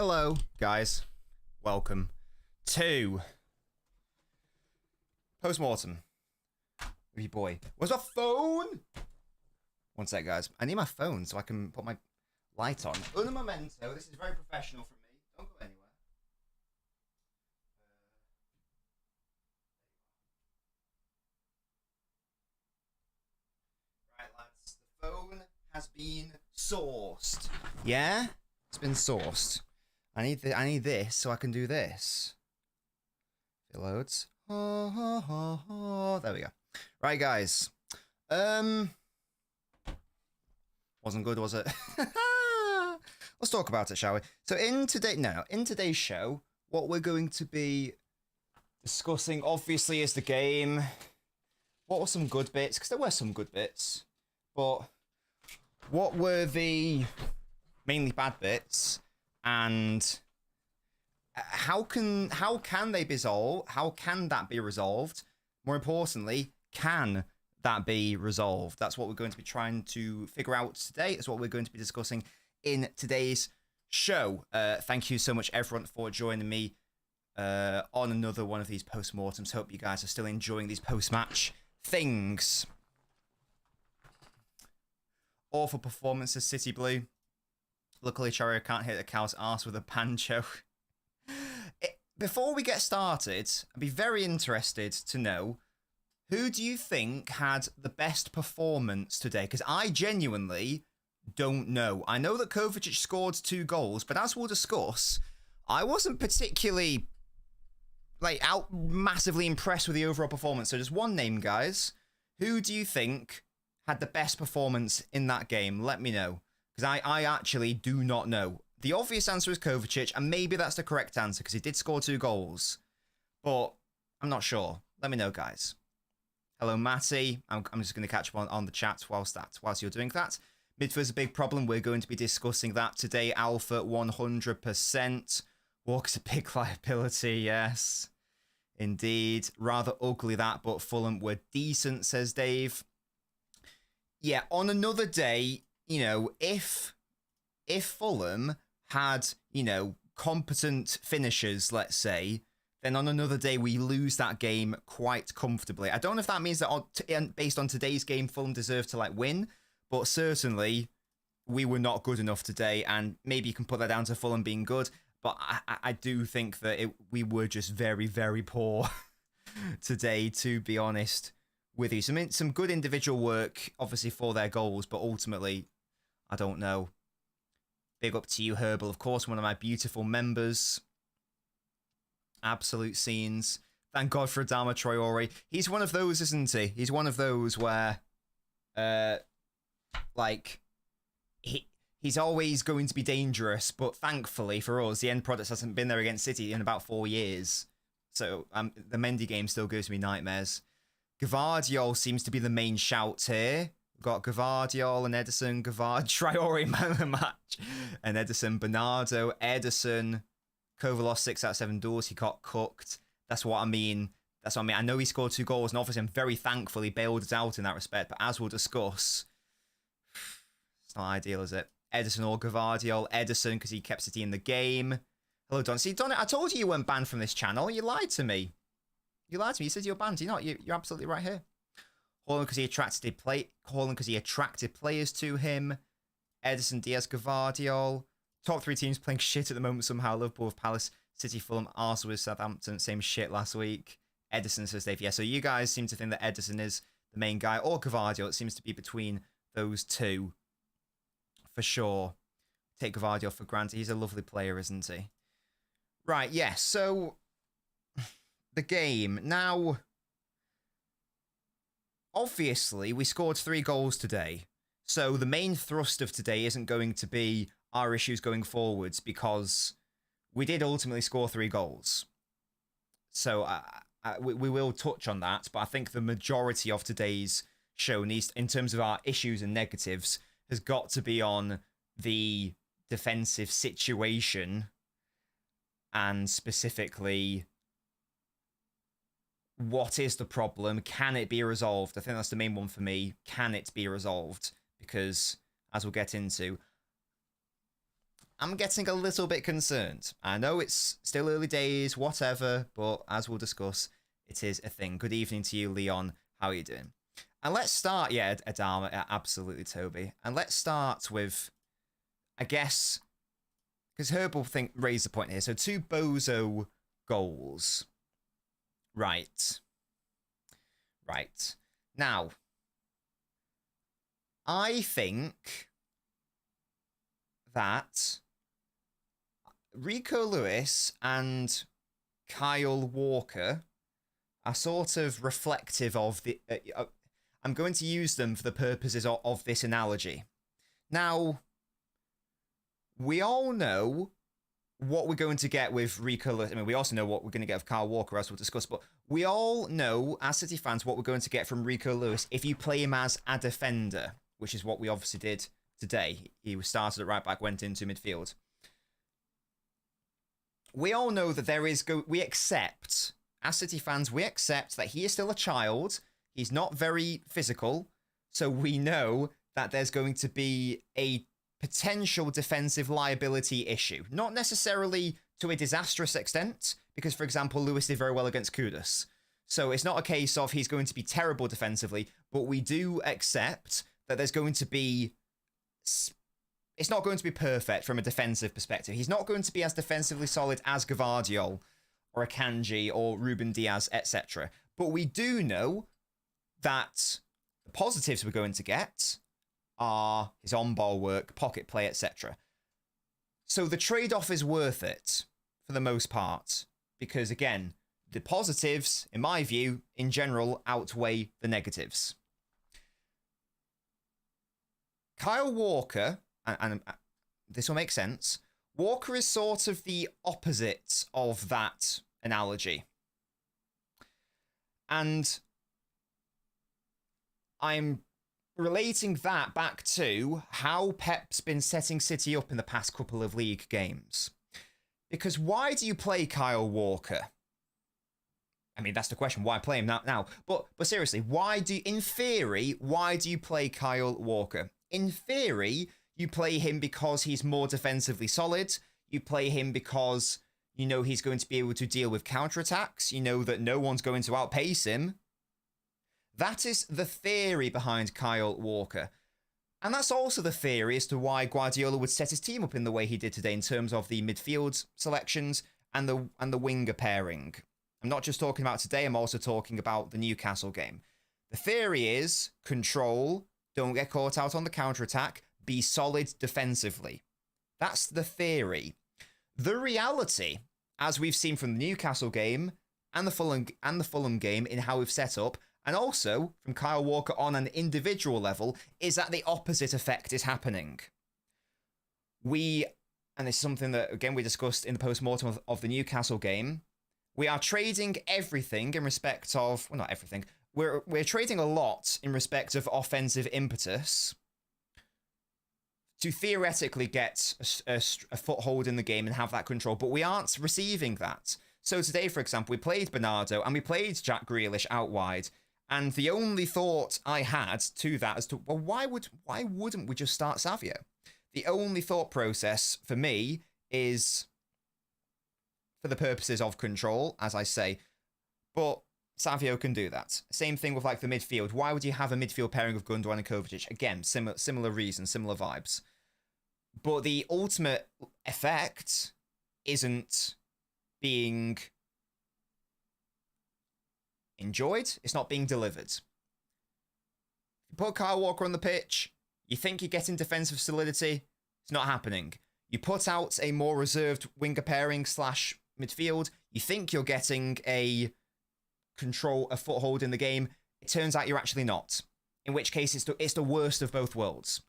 Hello, guys. Welcome to Post-Mortem with your boy. Where's my phone? One sec, guys. I need my phone so I can put my light on. Un momento. This is very professional from me. Don't go anywhere. Right, lads. The phone has been sourced. Yeah? It's been sourced. I need this so I can do this. It loads. There we go. Right, guys. Wasn't good, was it? Let's talk about it, shall we? So in today's show, what we're going to be discussing, obviously, is the game. What were some good bits? Because there were some good bits, but what were the mainly bad bits? And how can they be resolved? How can that be resolved? More importantly, can that be resolved? That's what we're going to be trying to figure out today. It's what we're going to be discussing in today's show. Thank you so much, everyone, for joining me on another one of these post-mortems. Hope you guys are still enjoying these post-match things. Awful performances, City Blue. Luckily, Chariot can't hit a cow's arse with a banjo. Before we get started, I'd be very interested to know, who do you think had the best performance today? Because I genuinely don't know. I know that Kovacic scored 2 goals, but as we'll discuss, I wasn't particularly massively impressed with the overall performance. So just one name, guys. Who do you think had the best performance in that game? Let me know. Because I actually do not know. The obvious answer is Kovacic, and maybe that's the correct answer, because he did score 2 goals. But I'm not sure. Let me know, guys. Hello, Matty. I'm just going to catch up on the chat whilst you're doing that. Midfield's a big problem. We're going to be discussing that today. Alpha 100%. Walker's a big liability, yes. Indeed. Rather ugly that, but Fulham were decent, says Dave. Yeah, on another day, you know, if Fulham had, you know, competent finishers, let's say, then on another day we lose that game quite comfortably. I don't know if that means that based on today's game, Fulham deserved to win, but certainly we were not good enough today, and maybe you can put that down to Fulham being good, but I do think that we were just very, very poor today, to be honest with you. Some good individual work, obviously, for their goals, but ultimately, I don't know. Big up to you, Herbal, of course, one of my beautiful members. Absolute scenes. Thank God for Adama Traore. He's one of those, isn't he? He's one of those where, he's always going to be dangerous, but thankfully for us, the end product hasn't been there against City in about 4 years. So the Mendy game still gives me nightmares. Gvardiol seems to be the main shout here. We've got Gvardiol and Ederson, Traore man of the match, and Ederson, Bernardo, Ederson, Kovalov 6 out of 7 duels. He got cooked. That's what I mean. I know he scored 2 goals, and obviously I'm very thankful he bailed us out in that respect. But as we'll discuss, it's not ideal, is it? Ederson or Gvardiol? Ederson, because he kept City in the game. Hello, Don. See, Don, I told you weren't banned from this channel. You lied to me. You said you're banned. You're not. You're absolutely right here. Haaland because he attracted players to him. Ederson, Diaz, Gvardiol. Top 3 teams playing shit at the moment somehow. Liverpool with Palace, City, Fulham, Arsenal with Southampton. Same shit last week. Ederson, says Dave. Yeah, so you guys seem to think that Ederson is the main guy. Or Gvardiol. It seems to be between those two. For sure. Take Gvardiol for granted. He's a lovely player, isn't he? Right, yes. Yeah, so the game. Now, obviously, we scored 3 goals today. So the main thrust of today isn't going to be our issues going forwards, because we did ultimately score 3 goals. So we will touch on that, but I think the majority of today's show, in terms of our issues and negatives, has got to be on the defensive situation, and specifically, what is the problem? Can it be resolved? I think that's the main one for me. Can it be resolved? Because, as we'll get into, I'm getting a little bit concerned. I know it's still early days, whatever, but as we'll discuss, it is a thing. Good evening to you, Leon. How are you doing? And let's start, yeah, Adama, absolutely, Toby. And let's start with, I guess, because Herbal raised the point here. So 2 bozo goals. Right. Now, I think that Rico Lewis and Kyle Walker are sort of reflective of the... I'm going to use them for the purposes of this analogy. Now, we all know what we're going to get with Rico Lewis. I mean, we also know what we're going to get with Kyle Walker, as we'll discuss, but we all know, as City fans, what we're going to get from Rico Lewis if you play him as a defender, which is what we obviously did today. He was started at right back, went into midfield. We all know that we accept, as City fans, we accept that he is still a child. He's not very physical. So we know that there's going to be a potential defensive liability issue. Not necessarily to a disastrous extent, because, for example, Lewis did very well against Kudus. So it's not a case of he's going to be terrible defensively, but we do accept that there's going to be... It's not going to be perfect from a defensive perspective. He's not going to be as defensively solid as Gvardiol or Akanji or Ruben Diaz, etc. But we do know that the positives we're going to get are his on-ball work, pocket play, etc. So the trade-off is worth it for the most part, because again, the positives, in my view, in general, outweigh the negatives. Kyle Walker, and this will make sense, Walker is sort of the opposite of that analogy. And I'm relating that back to how Pep's been setting City up in the past couple of league games. Because why do you play Kyle Walker? I mean, that's the question. Why play him now? But seriously, in theory, why do you play Kyle Walker? In theory, you play him because he's more defensively solid. You play him because you know he's going to be able to deal with counterattacks. You know that no one's going to outpace him. That is the theory behind Kyle Walker. And that's also the theory as to why Guardiola would set his team up in the way he did today in terms of the midfield selections and the winger pairing. I'm not just talking about today, I'm also talking about the Newcastle game. The theory is control, don't get caught out on the counterattack, be solid defensively. That's the theory. The reality, as we've seen from the Newcastle game and the Fulham game in how we've set up, and also from Kyle Walker on an individual level, is that the opposite effect is happening. And this is something that, again, we discussed in the post-mortem of the Newcastle game, we are trading everything in respect of, well, not everything, we're trading a lot in respect of offensive impetus to theoretically get a foothold in the game and have that control, but we aren't receiving that. So today, for example, we played Bernardo and we played Jack Grealish out wide, and the only thought I had to that as to, well, why wouldn't we just start Savio? The only thought process for me is for the purposes of control, as I say, but Savio can do that. Same thing with like the midfield. Why would you have a midfield pairing of Gundogan and Kovacic? Again, similar reasons, similar vibes. But the ultimate effect isn't being enjoyed. It's not being delivered. You put Kyle Walker on the pitch, you think you're getting defensive solidity. It's not happening. You put out a more reserved winger pairing / midfield. You think you're getting a foothold in the game. It turns out you're actually not. In which case, it's the worst of both worlds.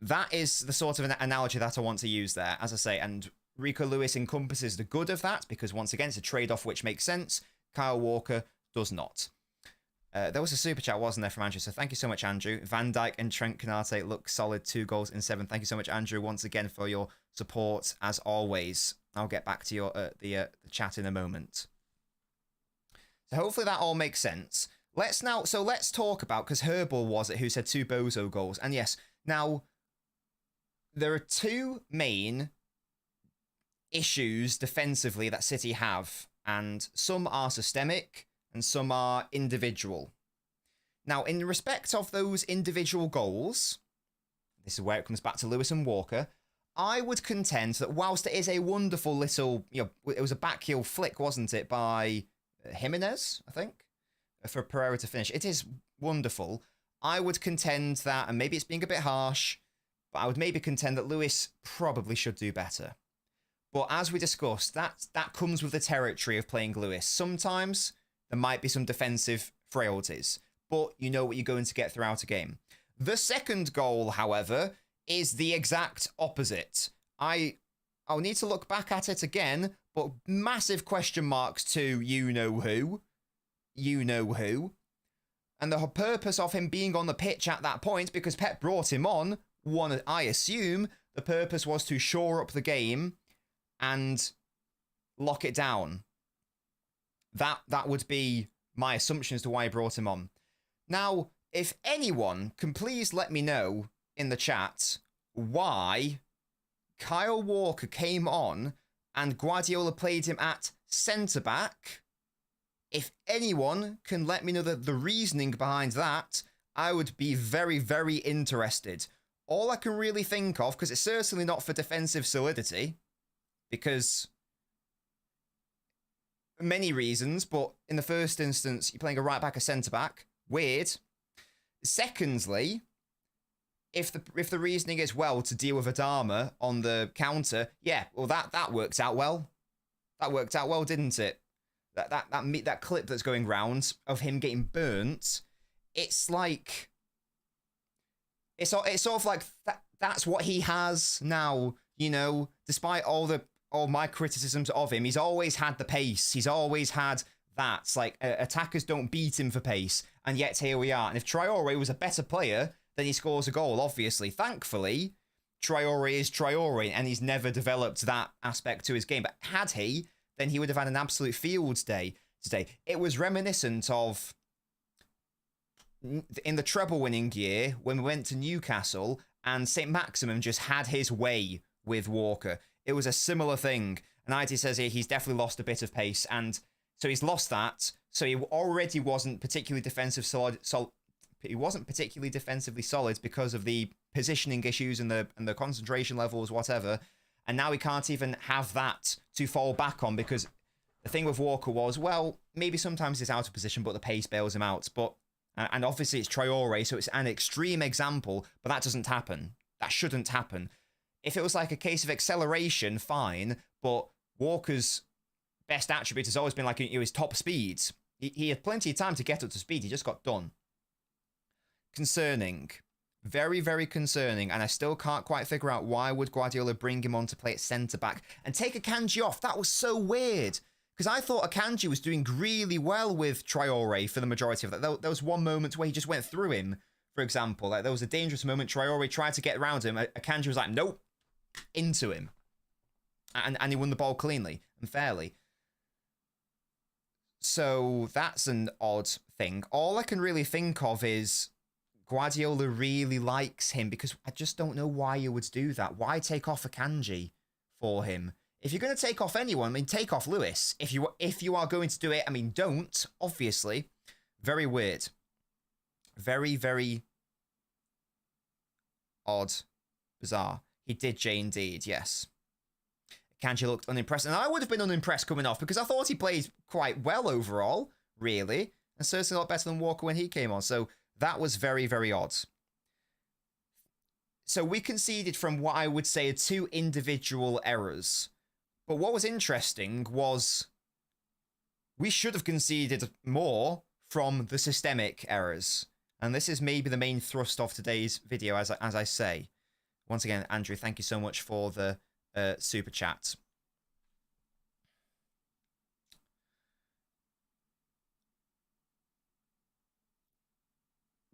That is the sort of an analogy that I want to use there, as I say. And Rico Lewis encompasses the good of that, because once again, it's a trade-off which makes sense. Kyle Walker does not. There was a super chat, wasn't there, from Andrew? So thank you so much, Andrew. Van Dijk and Trent Konate look solid. 2 goals in 7. Thank you so much, Andrew, once again for your support, as always. I'll get back to your the chat in a moment. So hopefully that all makes sense. Let's talk about, because Herbal was it who said 2 bozo goals. And yes, now, there are 2 main issues defensively that City have, and some are systemic and some are individual. Now, in respect of those individual goals, this is where it comes back to Lewis and Walker, I would contend that whilst it is a wonderful little, it was a backheel flick, wasn't it, by Jimenez, I think, for Pereira to finish. It is wonderful. I would contend that, and maybe it's being a bit harsh, but I would maybe contend that Lewis probably should do better. But as we discussed, that comes with the territory of playing Lewis. Sometimes there might be some defensive frailties, but you know what you're going to get throughout a game. The second goal, however, is the exact opposite. I'll need to look back at it again, but massive question marks to you-know-who. You-know-who. And the purpose of him being on the pitch at that point, because Pep brought him on, I assume the purpose was to shore up the game and lock it down. That would be my assumption as to why he brought him on. Now, if anyone can please let me know in the chat why Kyle Walker came on and Guardiola played him at centre-back. If anyone can let me know the reasoning behind that, I would be very, very interested. All I can really think of, because it's certainly not for defensive solidity, because many reasons, but in the first instance, you're playing a right-back, a centre-back. Weird. Secondly, if the reasoning is, well, to deal with Adama on the counter, yeah, well, that worked out well. That worked out well, didn't it? That clip that's going round of him getting burnt, it's like... It's sort of like that's what he has now, despite all my criticisms of him, he's always had the pace. He's always had that. It's like attackers don't beat him for pace, and yet here we are. And if Traore was a better player, then he scores a goal, obviously. Thankfully, Traore is Traore, and he's never developed that aspect to his game. But had he, then he would have had an absolute field day today. It was reminiscent of in the treble-winning year when we went to Newcastle and St. Maximin just had his way with Walker. It was a similar thing. And IT says here he's definitely lost a bit of pace, and so he's lost that. So he already wasn't particularly he wasn't particularly defensively solid because of the positioning issues and the concentration levels, whatever. And now he can't even have that to fall back on, because the thing with Walker was, well, maybe sometimes he's out of position, but the pace bails him out. And obviously it's Traore, so it's an extreme example, but that doesn't happen. That shouldn't happen. If it was like a case of acceleration, fine, but Walker's best attribute has always been like his top speeds. He had plenty of time to get up to speed, he just got done. Concerning. Very, very concerning, and I still can't quite figure out why would Guardiola bring him on to play at centre-back and take Akanji off. That was so weird, because I thought Akanji was doing really well with Traore for the majority of that. There was one moment where he just went through him, for example. Like, there was a dangerous moment. Traore tried to get around him. Akanji was like, nope, into him. And he won the ball cleanly and fairly. So that's an odd thing. All I can really think of is Guardiola really likes him, because I just don't know why you would do that. Why take off Akanji for him? If you're going to take off anyone, take off Lewis. If you are going to do it, don't, obviously. Very weird. Very, very odd. Bizarre. He did J indeed, yes. Akanji looked unimpressed. And I would have been unimpressed coming off, because I thought he played quite well overall, really. And certainly a lot better than Walker when he came on. So that was very, very odd. So we conceded from what I would say are two individual errors. But what was interesting was we should have conceded more from the systemic errors. And this is maybe the main thrust of today's video, as I say. Once again, Andrew, thank you so much for the super chat.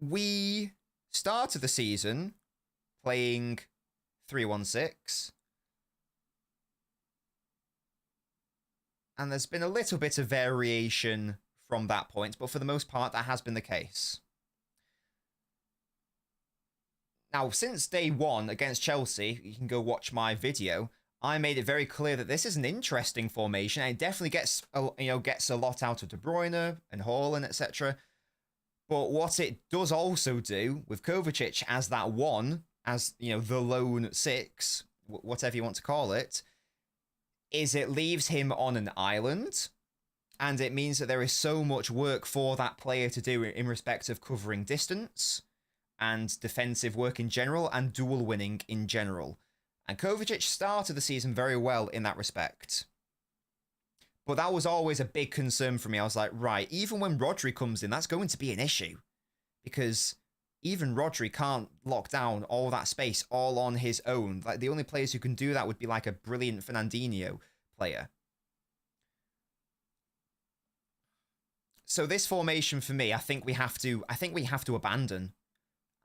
We started the season playing 3-1-6. And there's been a little bit of variation from that point, but for the most part, that has been the case. Now, since day one against Chelsea, you can go watch my video, I made it very clear that this is an interesting formation, and it definitely gets gets a lot out of De Bruyne and Haaland, etc. But what it does also do with Kovacic as that one, as the lone six, whatever you want to call it, is it leaves him on an island, and it means that there is so much work for that player to do in respect of covering distance and defensive work in general and duel winning in general. And Kovacic started the season very well in that respect. But that was always a big concern for me. I was like, right, even when Rodri comes in, that's going to be an issue. Because even Rodri can't lock down all that space all on his own. Like, the only players who can do that would be like a brilliant Fernandinho player. So this formation for me, I think we have to abandon.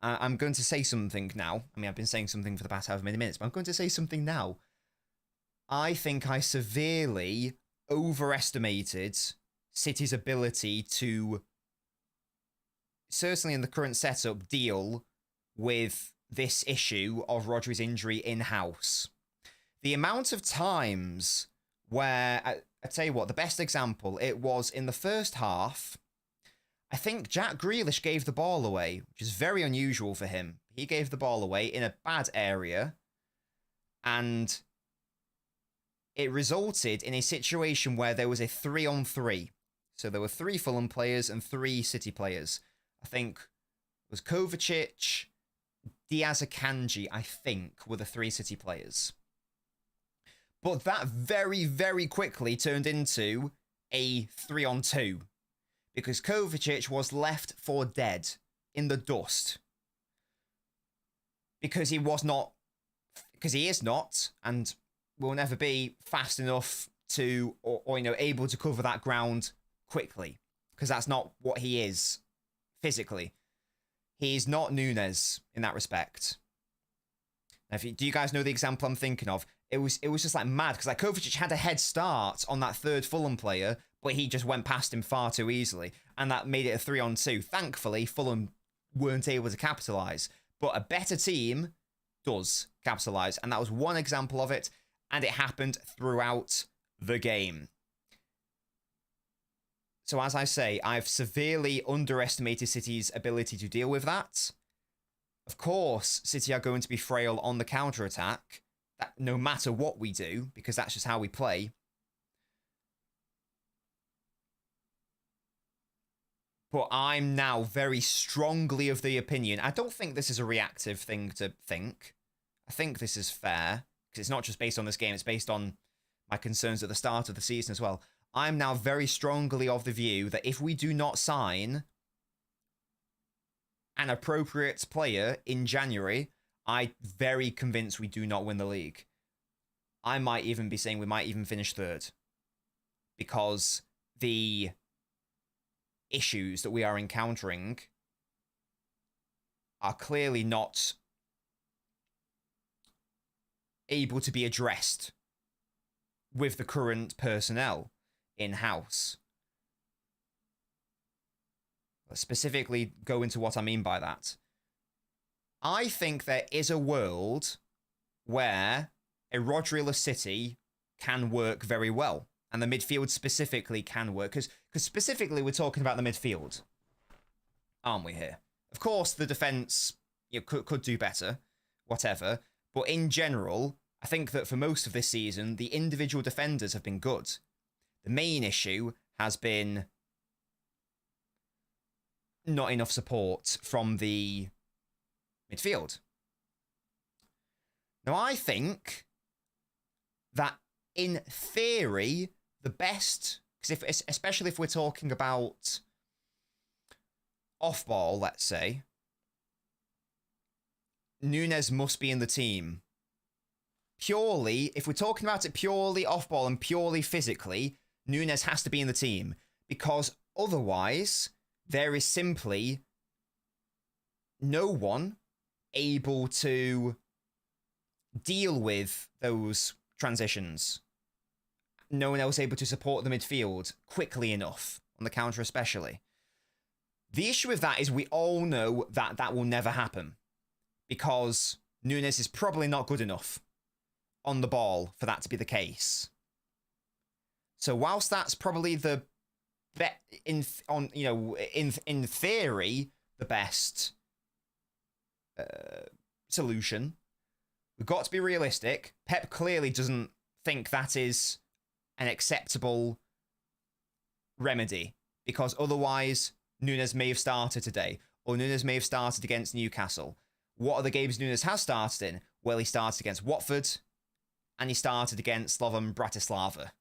I'm going to say something now. I mean, I've been saying something for the past however many minutes, but I'm going to say something now. I think I severely overestimated City's ability to, certainly in the current setup, deal with this issue of Rodri's injury in-house. The amount of times where, I tell you what, the best example, it was in the first half. I think Jack Grealish gave the ball away, which is very unusual for him. He gave the ball away in a bad area, and it resulted in a situation where there was a 3-on-3. So there were 3 Fulham players and 3 City players. I think it was Kovacic, Diaz Akanji, I think, were the 3 City players. But that very, very quickly turned into a 3-on-2. Because Kovacic was left for dead in the dust. Because he is not, and will never be fast enough to, or able to cover that ground quickly. Because that's not what he is physically. He's not Nunes in that respect. Now, do you guys know the example I'm thinking of? It was just like mad, because like Kovacic had a head start on that third Fulham player, but he just went past him far too easily, and that made it a 3-on-2. Thankfully, Fulham weren't able to capitalise, but a better team does capitalise, and that was one example of it, and it happened throughout the game. So as I say, I've severely underestimated City's ability to deal with that. Of course, City are going to be frail on the counter-attack, no matter what we do, because that's just how we play. But I'm now very strongly of the opinion, I don't think this is a reactive thing to think. I think this is fair, because it's not just based on this game, it's based on my concerns at the start of the season as well. I'm now very strongly of the view that if we do not sign an appropriate player in January, I'm very convinced we do not win the league. I might even be saying we might even finish third. Because the issues that we are encountering are clearly not able to be addressed with the current personnel in-house. Let's specifically go into what I mean by that. I think there is a world where a Rodri-less City can work very well. And the midfield specifically can work. Because specifically we're talking about the midfield. Aren't we here? Of course, the defence could do better. Whatever. But in general, I think that for most of this season, the individual defenders have been good. The main issue has been not enough support from the midfield. Now, I think that in theory, the best, because especially if we're talking about off-ball, let's say, Nunes must be in the team. Purely, if we're talking about it purely off-ball and purely physically, Nunes has to be in the team. Because otherwise, there is simply no one able to deal with those transitions. No one else able to support the midfield quickly enough, on the counter especially. The issue with that is we all know that that will never happen. Because Nunes is probably not good enough. on the ball for that to be the case. So whilst that's probably the in theory the best solution, we've got to be realistic. Pep clearly doesn't think that is an acceptable remedy, because otherwise Nunes may have started today, or Nunes may have started against Newcastle. What are the games Nunes has started in? Well, he started against Watford, and he started against Slovan Bratislava,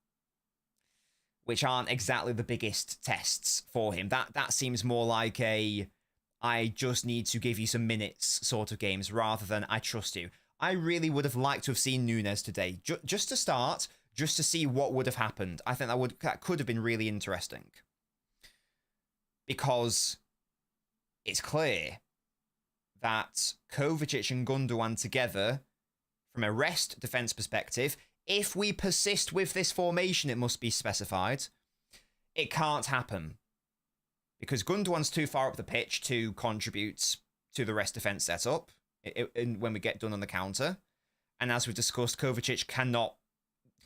which aren't exactly the biggest tests for him. That seems more like a I just need to give you some minutes sort of games, rather than I trust you. I really would have liked to have seen Nunes today, just to start, just to see what would have happened. I think that could have been really interesting, because it's clear that Kovacic and Gundogan together, from a rest defense perspective, if we persist with this formation, it must be specified, it can't happen, because Gundogan's too far up the pitch to contribute to the rest defense setup when we get done on the counter. And as we discussed, Kovacic cannot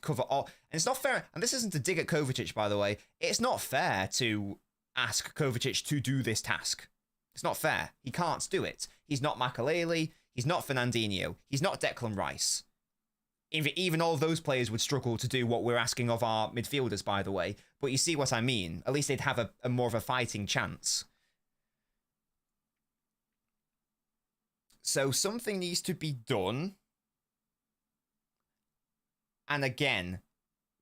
cover all. And it's not fair, and this isn't a dig at Kovacic, by the way, it's not fair to ask Kovacic to do this task. It's not fair. He can't do it. He's not Makelele, he's not Fernandinho, he's not Declan Rice. Even all of those players would struggle to do what we're asking of our midfielders, by the way. But you see what I mean. At least they'd have a more of a fighting chance. So something needs to be done. And again,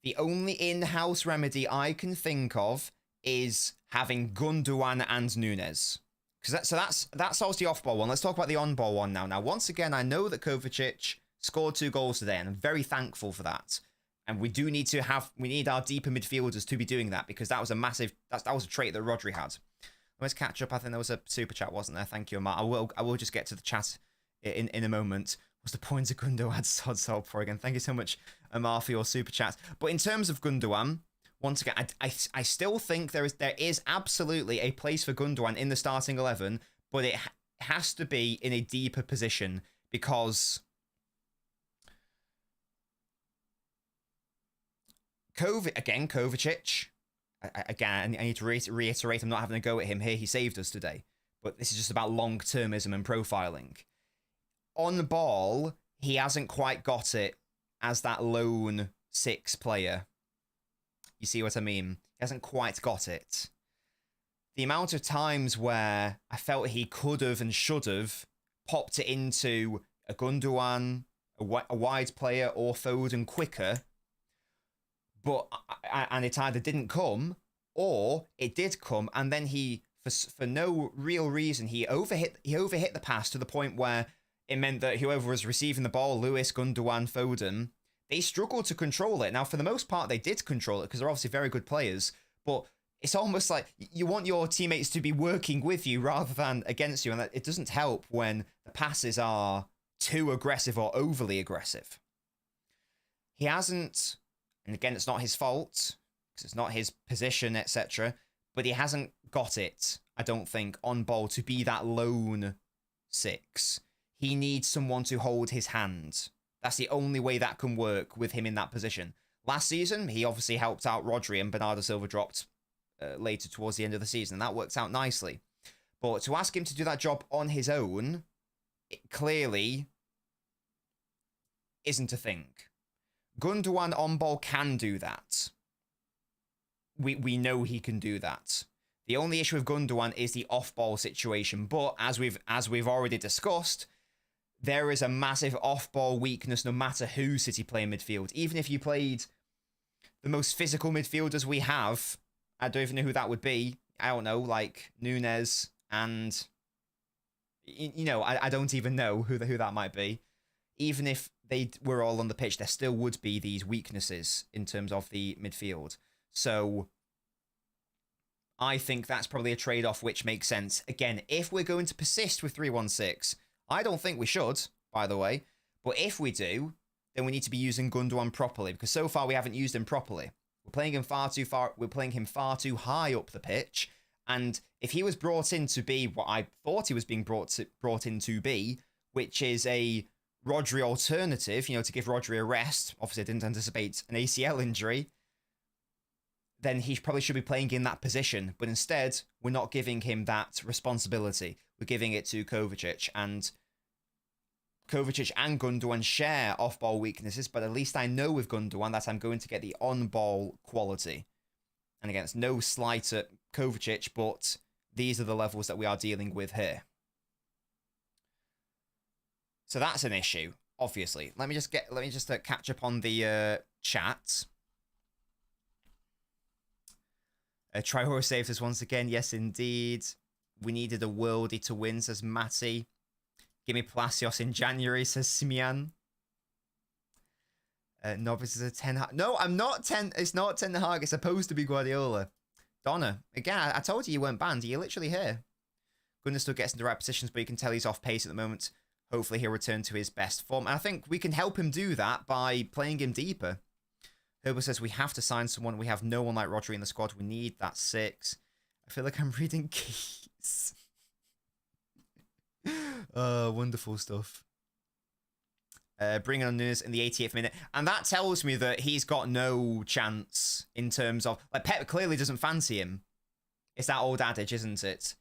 the only in-house remedy I can think of is having Gundogan and Nunes. So that's obviously the off-ball one. Let's talk about the on-ball one now. Now, once again, I know that Kovacic scored 2 goals today, and I'm very thankful for that. And we need our deeper midfielders to be doing that, because that was a massive, that was a trait that Rodri had. Let's catch up. I think there was a super chat, wasn't there? Thank you, Matt. I will just get to the chat in a moment. What's the point of Gundogan? Sod sold for again. Thank you so much, Amar, for your super chat. But in terms of Gundogan, once again, I still think there is absolutely a place for Gundogan in the starting 11, but it has to be in a deeper position, because Kovacic, again, I need to reiterate, I'm not having a go at him here. He saved us today. But this is just about long-termism and profiling. On the ball, he hasn't quite got it as that lone 6 player. You see what I mean? He hasn't quite got it. The amount of times where I felt he could have and should have popped it into a Gundogan, a wide player, or Foden quicker, and it either didn't come, or it did come, and then he, for no real reason, he overhit the pass to the point where it meant that whoever was receiving the ball, Lewis, Gundogan, Foden, they struggled to control it. Now, for the most part, they did control it, because they're obviously very good players, but it's almost like you want your teammates to be working with you rather than against you, and it doesn't help when the passes are too aggressive or overly aggressive. He hasn't, and again, it's not his fault, because it's not his position, etc., but he hasn't got it, I don't think, on ball to be that lone 6. He needs someone to hold his hand. That's the only way that can work with him in that position. Last season, he obviously helped out Rodri, and Bernardo Silva dropped later towards the end of the season. That worked out nicely. But to ask him to do that job on his own, it clearly isn't a thing. Gundogan on ball can do that. We know he can do that. The only issue with Gundogan is the off-ball situation. But as we've already discussed, there is a massive off-ball weakness no matter who City play in midfield. Even if you played the most physical midfielders we have, I don't even know who that would be. I don't know, like Nunes and, I don't even know who that might be. Even if they were all on the pitch, there still would be these weaknesses in terms of the midfield. So I think that's probably a trade-off which makes sense. Again, if we're going to persist with 3-1-6, I don't think we should, by the way. But if we do, then we need to be using Gundogan properly, because so far we haven't used him properly. We're playing him far too high up the pitch. And if he was brought in to be what I thought he was being brought in to be, which is a Rodri alternative, you know, to give Rodri a rest, obviously I didn't anticipate an ACL injury, then he probably should be playing in that position. But instead, we're not giving him that responsibility. We're giving it to Kovacic. And Kovacic and Gundogan share off-ball weaknesses, but at least I know with Gundogan that I'm going to get the on-ball quality. And again, it's no slight at Kovacic, but these are the levels that we are dealing with here. So that's an issue, obviously. Let me just catch up on the chat. Traore saved us once again. Yes, indeed. We needed a worldie to win, says Matty. Give me Palacios in January, says Simian. Novice is a 10 Hag. No, I'm not 10. It's not 10 Hag. It's supposed to be Guardiola. Donna, again, I told you weren't banned. You're literally here. Gunnar still gets into the right positions, but you can tell he's off pace at the moment. Hopefully he'll return to his best form. And I think we can help him do that by playing him deeper. Herbert says we have to sign someone. We have no one like Rodri in the squad. We need that 6. I feel like I'm reading keys. Wonderful stuff. Bringing on Nunes in the 88th minute. And that tells me that he's got no chance in terms of... Like, Pep clearly doesn't fancy him. It's that old adage, isn't it?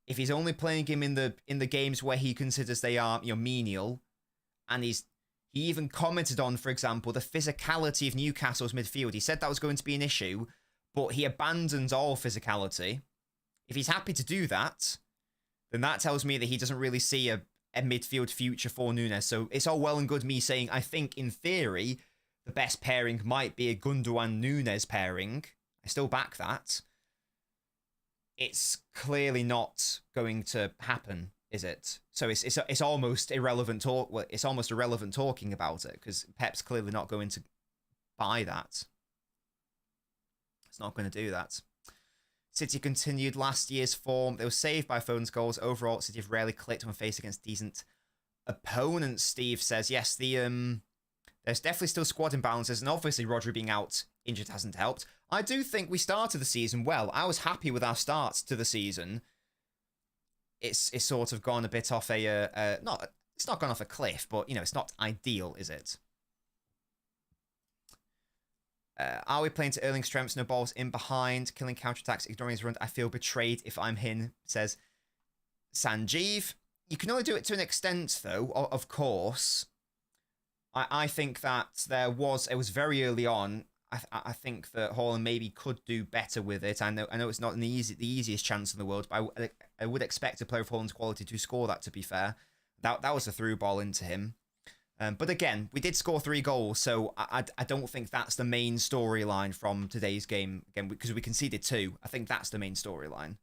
If he's only playing him in the games where he considers they are, you know, menial, and he even commented on, for example, the physicality of Newcastle's midfield. He said that was going to be an issue, but he abandons all physicality. If he's happy to do that, then that tells me that he doesn't really see a midfield future for Nunes. So it's all well and good me saying, I think, in theory, the best pairing might be a Gundogan-Nunes pairing. I still back that. It's clearly not going to happen, is it? So it's almost irrelevant talk. Well, it's almost irrelevant talking about it because Pep's clearly not going to buy that. It's not going to do that. City continued last year's form. They were saved by Foden's goals. Overall, City have rarely clicked when faced against decent opponents. Steve says yes. There's definitely still squad imbalances, and obviously Rodri being out injured hasn't helped. I do think we started the season well. I was happy with our start to the season. It's sort of gone a bit off it's not gone off a cliff, but you know, it's not ideal, is it? Are we playing to Erling's strengths? No balls in behind, killing counterattacks, ignoring his run. I feel betrayed if I'm him, says Sanjeev. You can only do it to an extent, though. Of course, I think that it was very early on. I think that Haaland maybe could do better with it. I know it's not the easiest chance in the world, but I would expect a player of Haaland's quality to score that, to be fair. That was a through ball into him. But again, we did score 3 goals, so I don't think that's the main storyline from today's game, again, because we conceded 2. I think that's the main storyline.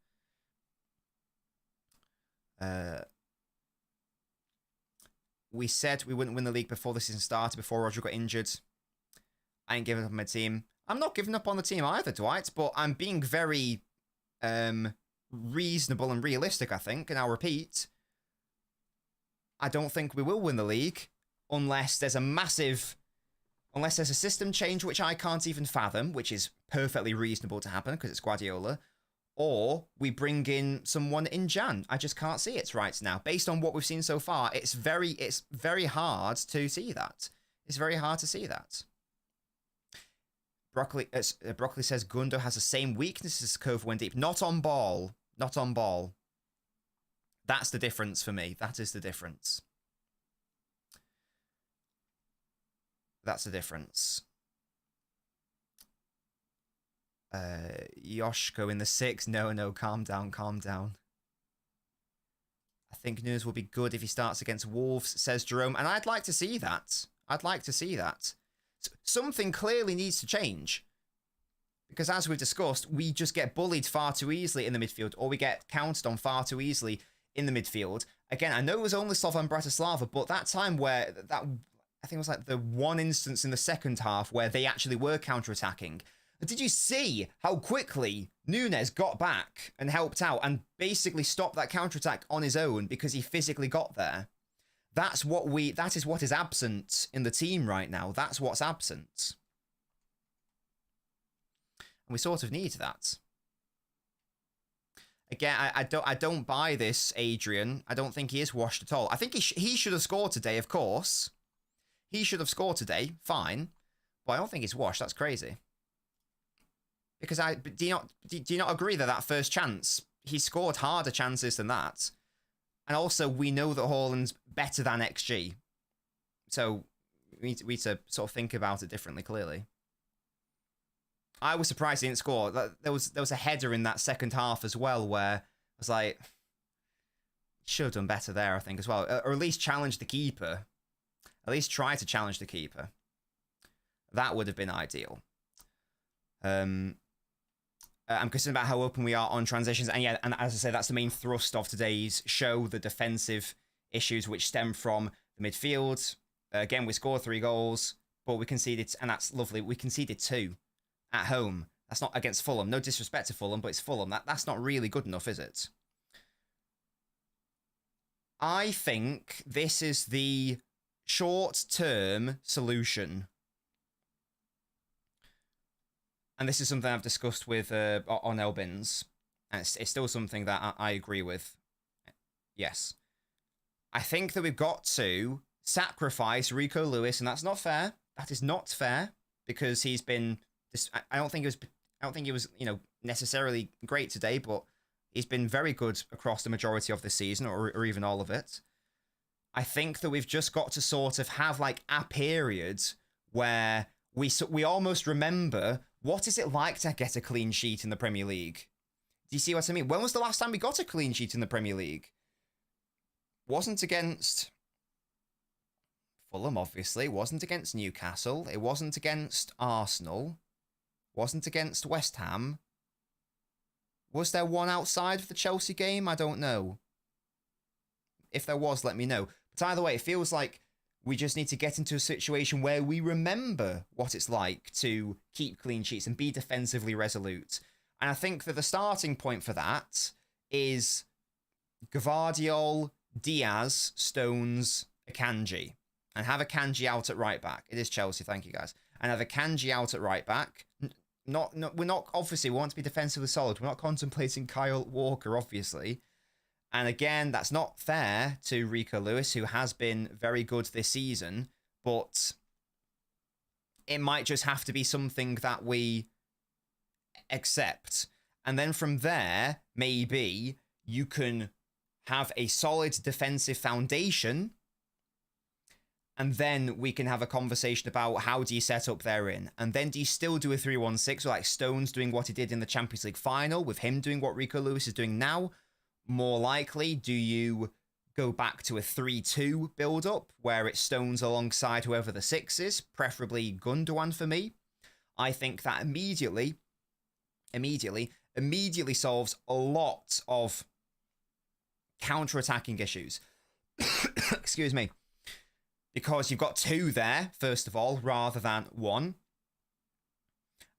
We said we wouldn't win the league before the season started, before Roger got injured. I ain't giving up on my team. I'm not giving up on the team either, Dwight, but I'm being very reasonable and realistic, I think, and I'll repeat. I don't think we will win the league unless there's a system change, which I can't even fathom, which is perfectly reasonable to happen because it's Guardiola, or we bring in someone in Jan. I just can't see it right now. Based on what we've seen so far, it's very hard to see that. It's very hard to see that. Broccoli says Gundo has the same weaknesses as Kove when deep. Not on ball. Not on ball. That's the difference for me. That is the difference. That's the difference. Yoshko in the 6. No, calm down, calm down. I think Nunes will be good if he starts against Wolves, says Jerome. And I'd like to see that. I'd like to see that. Something clearly needs to change. Because as we've discussed, we just get bullied far too easily in the midfield, or we get counted on far too easily in the midfield. Again, I know it was only Slovan Bratislava, but that time where I think it was like the one instance in the second half where they actually were counter-attacking. Did you see how quickly Nunes got back and helped out and basically stopped that counter-attack on his own because he physically got there? That is what is absent in the team right now. That's what's absent. And we sort of need that. Again, I don't buy this, Adrian. I don't think he is washed at all. I think he should have scored today, of course. He should have scored today, fine. But I don't think he's washed. That's crazy. Because do you not agree that that first chance, he scored harder chances than that? And also, we know that Haaland's better than XG. So we need to sort of think about it differently, clearly. I was surprised he didn't score. There was a header in that second half as well where I was like, should have done better there, I think, as well. Or at least challenge the keeper. At least try to challenge the keeper. That would have been ideal. I'm concerned about how open we are on transitions. And yeah, and as I say, that's the main thrust of today's show, the defensive issues which stem from the midfield. Again, we scored 3 goals, but we conceded, and that's lovely, we conceded 2 at home. That's not against Fulham. No disrespect to Fulham, but it's Fulham. That's not really good enough, is it? I think this is the short-term solution. And this is something I've discussed with on LNobbins. And it's still something that I agree with. Yes. I think that we've got to sacrifice Rico Lewis, and that's not fair. That is not fair, because he's been... I don't think he was, you know, necessarily great today, but he's been very good across the majority of the season, or even all of it. I think that we've just got to sort of have like a period where we almost remember, what is it like to get a clean sheet in the Premier League? Do you see what I mean? When was the last time we got a clean sheet in the Premier League? Wasn't against Fulham, obviously. Wasn't against Newcastle. It wasn't against Arsenal. Wasn't against West Ham. Was there one outside of the Chelsea game? I don't know. If there was, let me know. But either way, it feels like we just need to get into a situation where we remember what it's like to keep clean sheets and be defensively resolute. And I think that the starting point for that is Gvardiol, Diaz, Stones, Akanji. And have Akanji out at right back. It is Chelsea, thank you guys. And have Akanji out at right back. We're not, obviously, we want to be defensively solid. We're not contemplating Kyle Walker, obviously. And again, that's not fair to Rico Lewis, who has been very good this season, but it might just have to be something that we accept. And then from there, maybe you can have a solid defensive foundation, and then we can have a conversation about how do you set up therein. And then do you still do a 3-1-6, like Stones doing what he did in the Champions League final, with him doing what Rico Lewis is doing now? More likely, do you go back to a 3-2 build-up, where it's Stones alongside whoever the 6 is, preferably Gundogan for me? I think that immediately solves a lot of counter-attacking issues. Excuse me. Because you've got 2 there, first of all, rather than 1.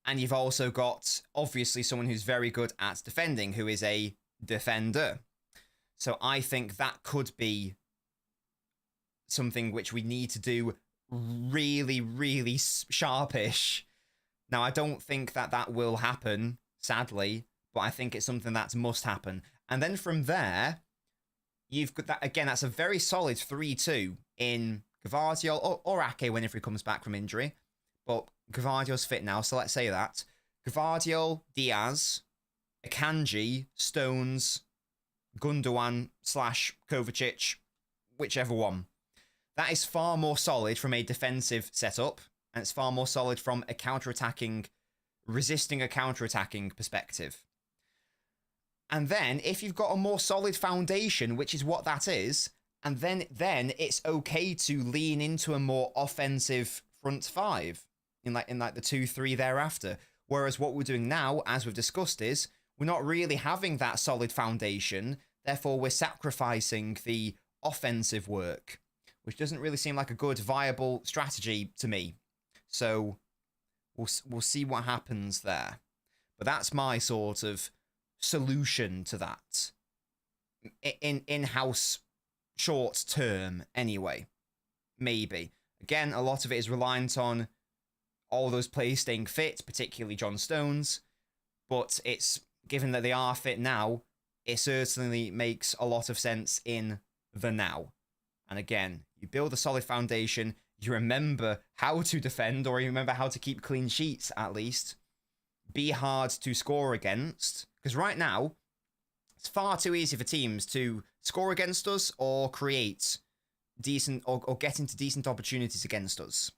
And you've also got, obviously, someone who's very good at defending, who is a defender. So I think that could be something which we need to do really, really sharpish. Now, I don't think that that will happen, sadly, but I think it's something that must happen. And then from there, you've got that, again, that's a very solid 3-2 in Gvardiol or Ake whenever he comes back from injury. But Gvardiol's fit now, so let's say that. Gvardiol, Diaz, Akanji, Stones, Gundogan / Kovacic, whichever one. That is far more solid from a defensive setup, and it's far more solid from a counter-attacking, resisting a counter-attacking perspective. And then, if you've got a more solid foundation, which is what that is, and then it's okay to lean into a more offensive front 5 in like the 2-3 thereafter. Whereas what we're doing now, as we've discussed, is we're not really having that solid foundation, therefore we're sacrificing the offensive work, which doesn't really seem like a good, viable strategy to me. So we'll see what happens there. But that's my sort of solution to that. In-house short term, anyway. Maybe. Again, a lot of it is reliant on all those players staying fit, particularly John Stones. But it's, given that they are fit now, it certainly makes a lot of sense in the now. And again, you build a solid foundation, you remember how to defend, or you remember how to keep clean sheets at least. Be hard to score against, because right now, it's far too easy for teams to score against us or create decent, or get into decent opportunities against us.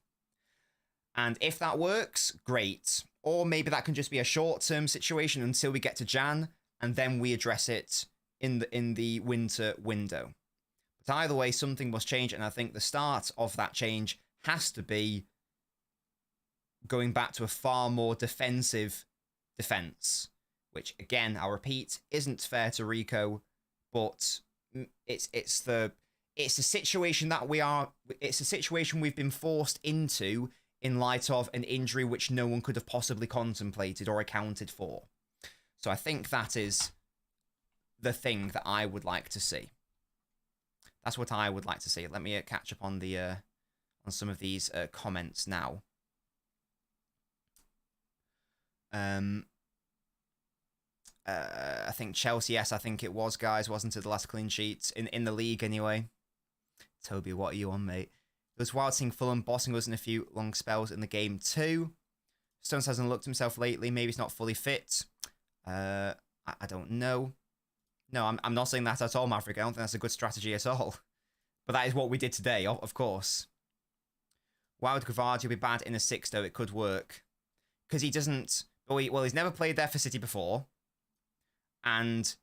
And if that works, great. Or maybe that can just be a short-term situation until we get to Jan, and then we address it in the winter window. But either way, something must change, and I think the start of that change has to be going back to a far more defensive defense, which, again, I'll repeat, isn't fair to Rico, but it's the situation that it's a situation we've been forced into in light of an injury which no one could have possibly contemplated or accounted for. So I think that is the thing that I would like to see. That's what I would like to see. Let me catch up on the on some of these comments now. I think Chelsea, yes, I think it was, guys, wasn't it, the last clean sheet in the league anyway. Toby, what are you on, mate? It was wild seeing Fulham bossing us in a few long spells in the game too. Stones hasn't looked himself lately. Maybe he's not fully fit. I don't know. No, I'm not saying that at all, Maverick. I don't think that's a good strategy at all. But that is what we did today, of course. Why would Gvardiol be bad in a 6, though? It could work. Because he doesn't... Well, he's never played there for City before. And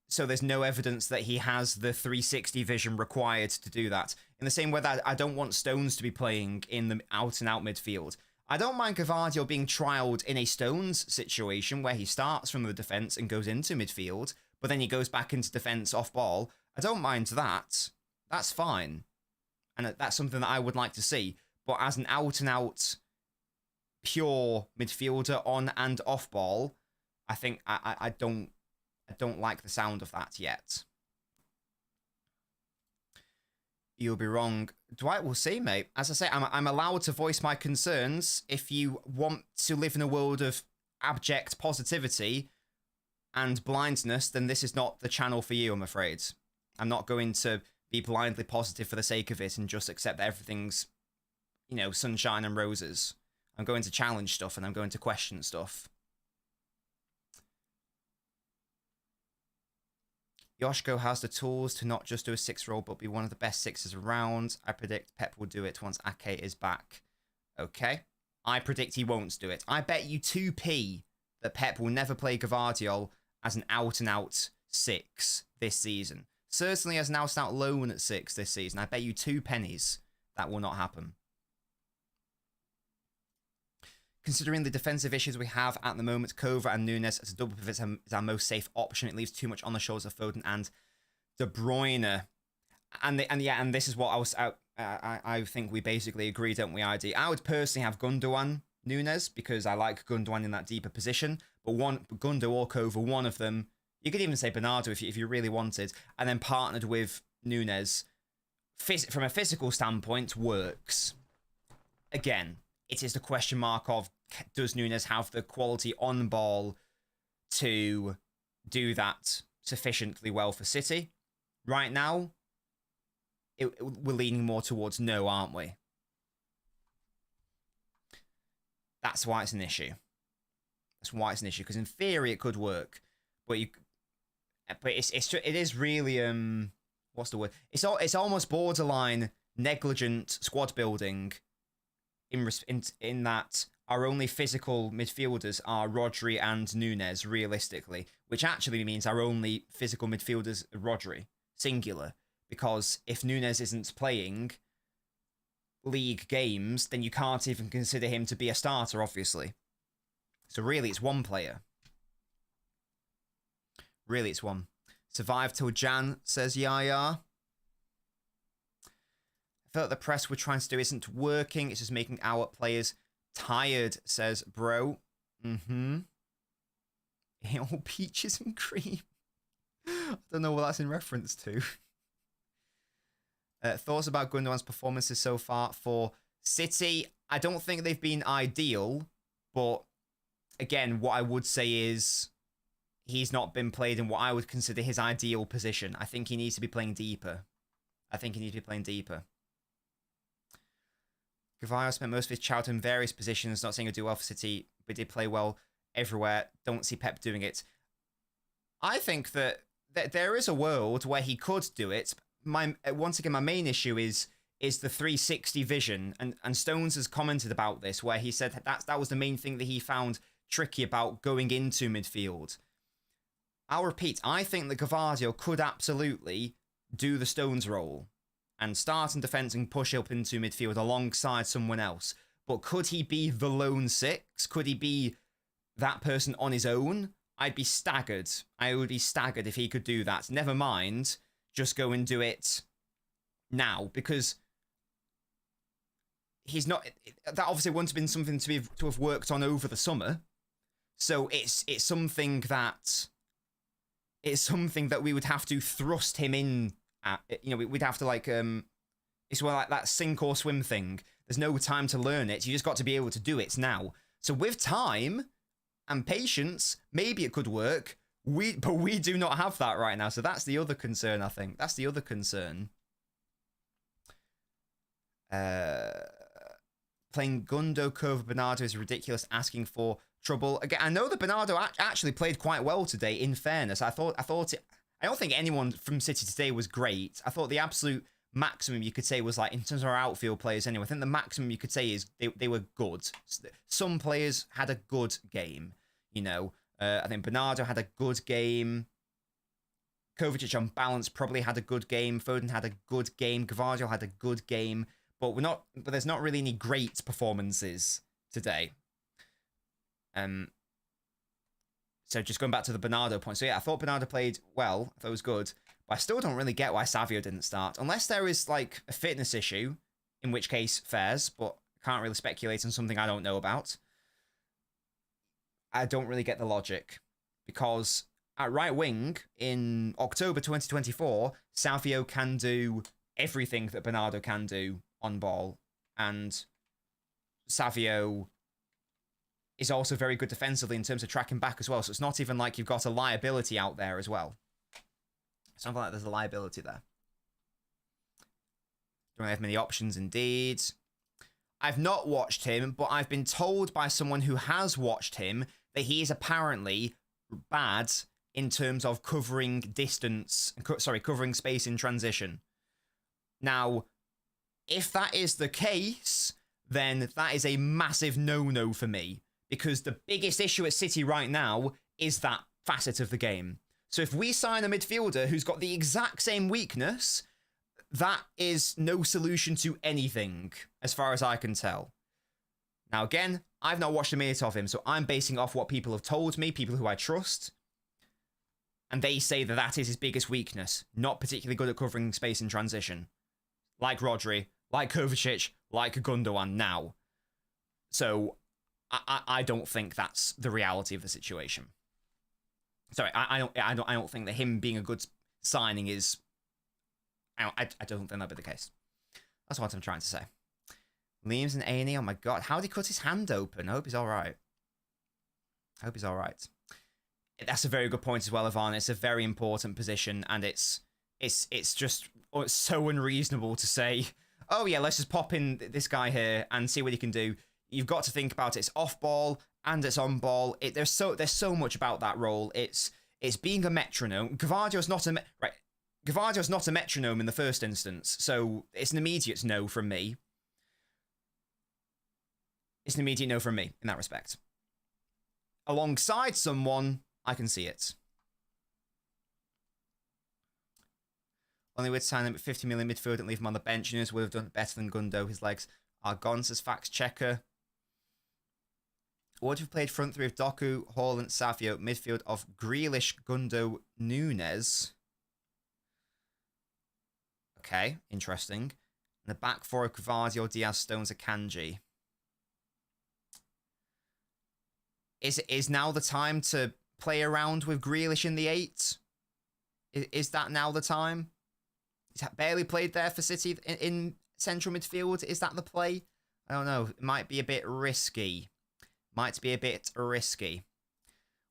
so there's no evidence that he has the 360 vision required to do that. In the same way that I don't want Stones to be playing in the out-and-out midfield. I don't mind Gvardiol being trialled in a Stones situation where he starts from the defence and goes into midfield, but then he goes back into defence off ball. I don't mind that. That's fine. And that's something that I would like to see. But as an out-and-out pure midfielder on and off ball, I think I don't like the sound of that yet. You'll be wrong. Dwight, we'll see, mate. As I say, I'm allowed to voice my concerns. If you want to live in a world of abject positivity and blindness, then this is not the channel for you, I'm afraid. I'm not going to be blindly positive for the sake of it and just accept that everything's, you know, sunshine and roses. I'm going to challenge stuff and I'm going to question stuff. Yoshko has the tools to not just do a 6-role, but be one of the best 6s around. I predict Pep will do it once Ake is back. Okay. I predict he won't do it. I bet you 2p that Pep will never play Gvardiol as an out-and-out 6 this season. Certainly as an out-and-out loan at 6 this season. I bet you 2 pennies that will not happen. Considering the defensive issues we have at the moment, Kova and Nunes as a double pivot is our most safe option. It leaves too much on the shoulders of Foden and De Bruyne. And this is what I think we basically agree, don't we, ID? I would personally have Gundogan Nunes because I like Gundogan in that deeper position. But Gundo or Kova, one of them, you could even say Bernardo if you really wanted, and then partnered with Nunes, from a physical standpoint, works. Again, it is the question mark of, does Nunes have the quality on ball to do that sufficiently well for City? Right now, we're leaning more towards no, aren't we? That's why it's an issue. That's why it's an issue, because in theory it could work, but it is really what's the word? It's almost borderline negligent squad building. In that our only physical midfielders are Rodri and Nunes, realistically, which actually means our only physical midfielders are Rodri, singular, because if Nunes isn't playing league games, then you can't even consider him to be a starter, obviously. So really, it's one player. Really, it's one. Survive till Jan, says Yaya. I feel like the press we're trying to do isn't working. It's just making our players tired, says Bro. All peaches and cream. I don't know what that's in reference to. Thoughts about Gundogan's performances so far for City? I don't think they've been ideal, but again, what I would say is he's not been played in what I would consider his ideal position. I think he needs to be playing deeper. Gavardo spent most of his childhood in various positions, not saying he'll do well for City, but did play well everywhere. Don't see Pep doing it. I think that there is a world where he could do it. Once again, my main issue is the 360 vision, and Stones has commented about this, where he said that was the main thing that he found tricky about going into midfield. I'll repeat, I think that Gavardo could absolutely do the Stones role and start in defence and push up into midfield alongside someone else. But could he be the lone six? Could he be that person on his own? I'd be staggered. I would be staggered if he could do that. Never mind, just go and do it now, because he's not. That obviously wouldn't have been something to have worked on over the summer. So it's something that we would have to thrust him in at. We'd have to it's like that sink or swim thing. There's no time to learn it. You just got to be able to do it now. So with time and patience, maybe it could work. But we do not have that right now. So that's the other concern, I think. That's the other concern. Playing Gundo, Cove, Bernardo is ridiculous. Asking for trouble. Again, I know that Bernardo actually played quite well today, in fairness. I don't think anyone from City today was great. I thought the absolute maximum you could say was, like, in terms of our outfield players anyway, I think the maximum you could say is they were good. Some players had a good game, I think Bernardo had a good game. Kovacic on balance probably had a good game. Foden had a good game. Gavardo had a good game. But there's not really any great performances today. So just going back to the Bernardo point. So yeah, I thought Bernardo played well. I thought it was good. But I still don't really get why Savio didn't start. Unless there is like a fitness issue, in which case fairs, but can't really speculate on something I don't know about. I don't really get the logic. Because at right wing, in October 2024, Savio can do everything that Bernardo can do on ball. And Savio is also very good defensively in terms of tracking back as well. So it's not even like you've got a liability out there as well. It's not like there's a liability there. Don't really have many options indeed. I've not watched him, but I've been told by someone who has watched him that he is apparently bad in terms of covering space in transition. Now, if that is the case, then that is a massive no-no for me, because the biggest issue at City right now is that facet of the game. So if we sign a midfielder who's got the exact same weakness, that is no solution to anything, as far as I can tell. Now, again, I've not watched a minute of him, so I'm basing off what people have told me, people who I trust, and they say that that is his biggest weakness. Not particularly good at covering space in transition. Like Rodri, like Kovacic, like Gundogan now. So I don't think that's the reality of the situation. Sorry, I don't think that him being a good signing is. I don't think that'd be the case. That's what I'm trying to say. Liam's in A&E. Oh my god, how did he cut his hand open? I hope he's all right. That's a very good point as well, Ivan. It's a very important position, and it's just so unreasonable to say, oh yeah, let's just pop in this guy here and see what he can do. You've got to think about it. It's off ball and it's on ball. There's so much about that role. It's being a metronome. Gavardio's not a metronome in the first instance, so it's an immediate no from me. It's an immediate no from me in that respect. Alongside someone, I can see it. Only way to sign him at 50 million midfield and leave him on the bench. Nunes would have done better than Gundo. His legs are gone, says Fax Checker. What if you played front three of Doku, Haaland, Savio, midfield of Grealish, Gundo, Nunes? Okay, interesting. And the back four of Gvardio, Diaz, Stones, Akanji. Is now the time to play around with Grealish in the 8? Is that now the time? He's barely played there for City in central midfield. Is that the play? I don't know. It might be a bit risky.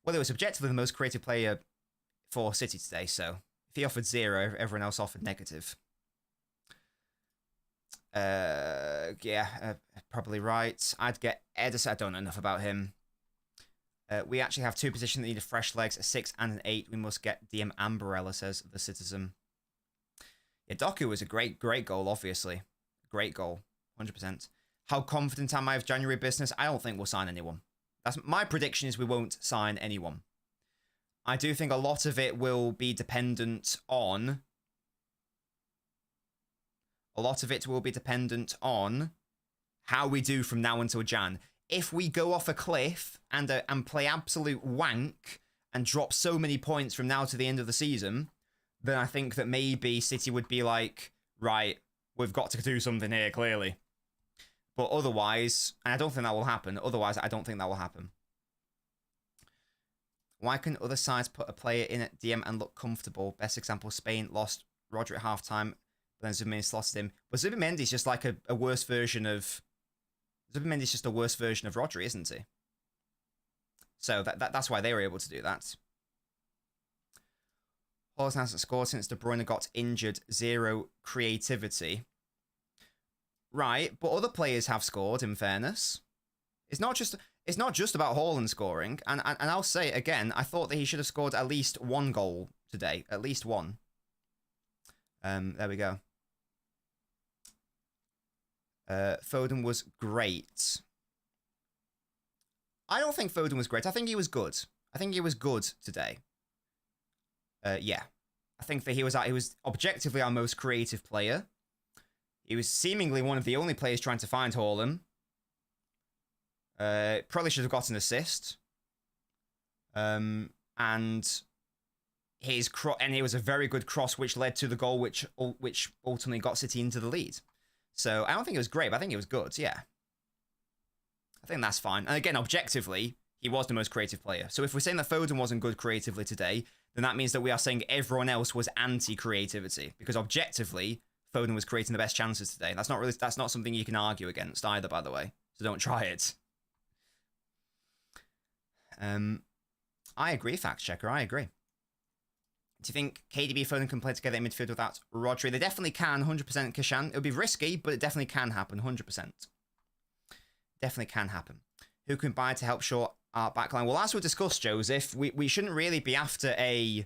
Well, it was objectively the most creative player for City today, so if he offered 0, everyone else offered negative. Yeah, probably right. I'd get Edison. I don't know enough about him. We actually have 2 positions that need fresh legs, a 6 and an 8. We must get DM Amberella, says the Citizen. Yeah, Doku was a great goal, obviously. Great goal, 100%. How confident am I of January business? I don't think we'll sign anyone. That's my prediction is we won't sign anyone. I do think a lot of it will be dependent on... how we do from now until Jan. If we go off a cliff and play absolute wank and drop so many points from now to the end of the season, then I think that maybe City would be like, right, we've got to do something here, clearly. But otherwise, and I don't think that will happen. Otherwise, I don't think that will happen. Why can other sides put a player in at DM and look comfortable? Best example, Spain lost Rodri at halftime, but then Zubimendi slotted him. But Zubimendi's just like a worse version of... Zubimendi's just a worse version of Rodri, isn't he? So that's why they were able to do that. Haaland hasn't scored since De Bruyne got injured. 0 creativity. Right, but other players have scored, in fairness. It's not just about Haaland scoring. And I'll say it again, I thought that he should have scored at least 1 goal today. At least 1. There we go. Foden was great. I don't think Foden was great. I think he was good. I think he was good today. Yeah. I think that he was objectively our most creative player. He was seemingly one of the only players trying to find Haaland. Probably should have got an assist. And it was a very good cross which led to the goal which ultimately got City into the lead. So I don't think it was great, but I think it was good, yeah. I think that's fine. And again, objectively, he was the most creative player. So if we're saying that Foden wasn't good creatively today, then that means that we are saying everyone else was anti-creativity. Because objectively, Foden was creating the best chances today. That's not something you can argue against either, by the way. So don't try it. I agree, fact checker. I agree. Do you think KDB Foden can play together in midfield without Rodri? They definitely can, 100% Kishan. It would be risky, but it definitely can happen, 100%. Definitely can happen. Who can buy to help short our backline? Well, as we discussed, Joseph, we shouldn't really be after a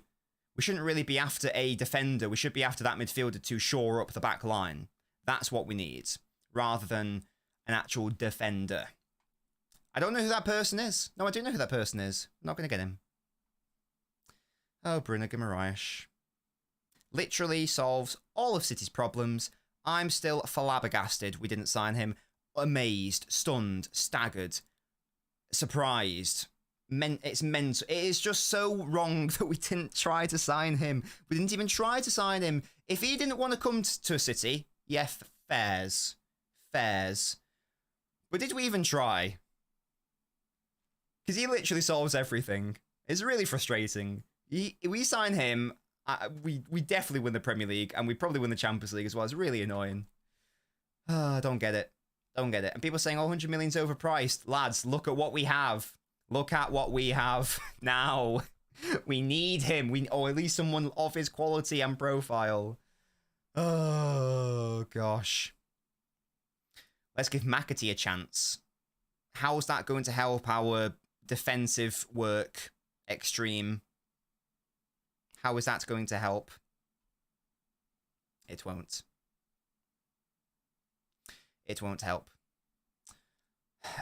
defender. We should be after that midfielder to shore up the back line. That's what we need, rather than an actual defender. I don't know who that person is. No, I do know who that person is. I'm not going to get him. Oh, Bruno Guimaraes. Literally solves all of City's problems. I'm still flabbergasted we didn't sign him. Amazed, stunned, staggered, surprised. It's mental. It is just so wrong that we didn't try to sign him. We didn't even try to sign him. If he didn't want to come to a City, yeah, fairs. But did we even try? Because he literally solves everything. It's really frustrating. We sign him, we definitely win the Premier League, and we probably win the Champions League as well. It's really annoying. I don't get it. Don't get it. And people saying, oh, 100 million's overpriced. Lads, look at what we have. Look at what we have now. We need him. Or at least someone of his quality and profile. Oh, gosh. Let's give McAtee a chance. How's that going to help our defensive work extreme? How is that going to help? It won't. It won't help.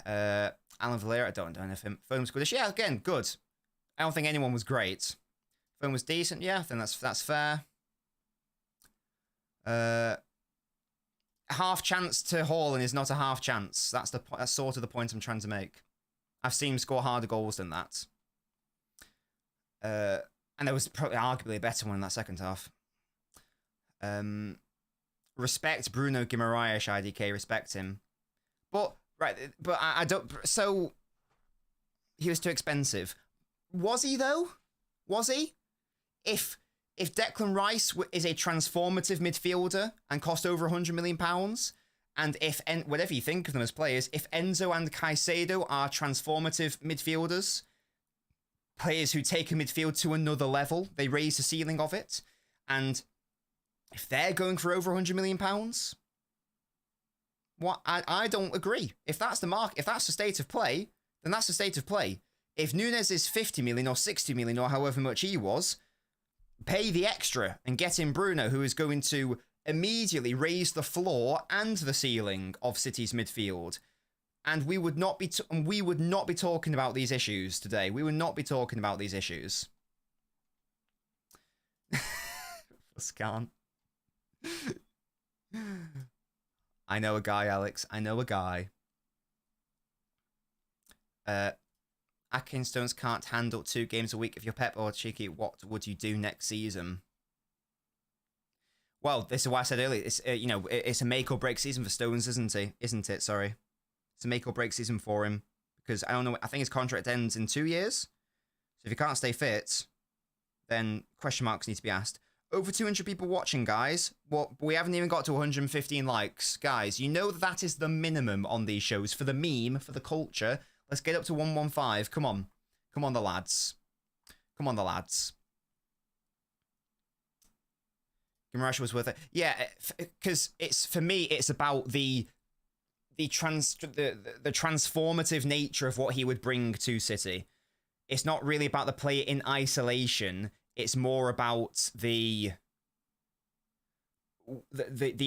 Alan Valera, I don't know anything. Foden was good. Yeah, again, good. I don't think anyone was great. Foden was decent. Yeah, I think that's fair. Half chance to Haaland is not a half chance. That's sort of the point I'm trying to make. I've seen him score harder goals than that. And there was probably arguably a better one in that second half. Respect Bruno Guimaraes, IDK, respect him. But I don't... So, he was too expensive. Was he, though? Was he? If Declan Rice is a transformative midfielder and cost over £100 million, and if, whatever you think of them as players, if Enzo and Caicedo are transformative midfielders, players who take a midfield to another level. They raise the ceiling of it. And if they're going for over £100 million, what I don't agree. If that's the mark, if that's the state of play, then that's the state of play. If Nunes is 50 million or 60 million or however much he was, pay the extra and get in Bruno, who is going to immediately raise the floor and the ceiling of City's midfield. And we would not be talking about these issues today. We would not be talking about these issues. Scan. I know a guy, Alex. I know a guy. Atkins Stones can't handle 2 games a week. If you're Pep or Cheeky, what would you do next season? Well, this is what I said earlier. It's it's a make or break season for Stones, isn't it? Sorry, it's a make or break season for him because I don't know. I think his contract ends in 2 years. So if he can't stay fit, then question marks need to be asked. Over 200 people watching, guys. Well, we haven't even got to 115 likes. Guys, you know that is the minimum on these shows for the meme, for the culture. Let's get up to 115. Come on. Come on, the lads. Come on, the lads. Guimaraes was worth it. Yeah, because for me, it's about the transformative nature of what he would bring to City. It's not really about the player in isolation. It's more about the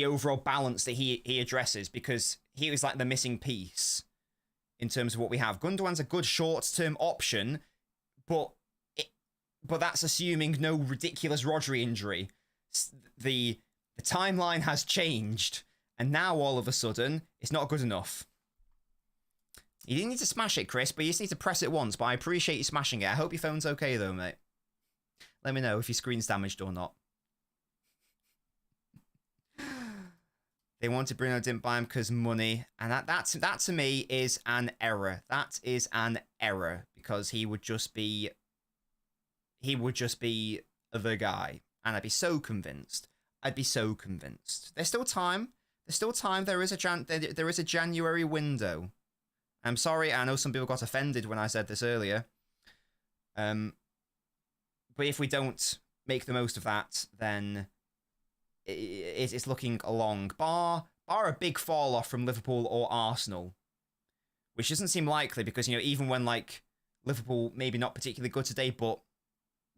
overall balance that he addresses, because he was like the missing piece in terms of what we have. Gundogan's a good short-term option, but that's assuming no ridiculous Rodri injury. The timeline has changed, and now all of a sudden it's not good enough. You didn't need to smash it, Chris, but you just need to press it once. But I appreciate you smashing it. I hope your phone's okay though, mate. Let me know if your screen's damaged or not. They wanted Bruno, didn't buy him because money. And that to me is an error. That is an error, because he would just be the guy. And I'd be so convinced. I'd be so convinced. There's still time. There's still time. There is a January window. I'm sorry, I know some people got offended when I said this earlier. But if we don't make the most of that, then it's looking along. Bar a big fall off from Liverpool or Arsenal, which doesn't seem likely, because even when like Liverpool maybe not particularly good today, but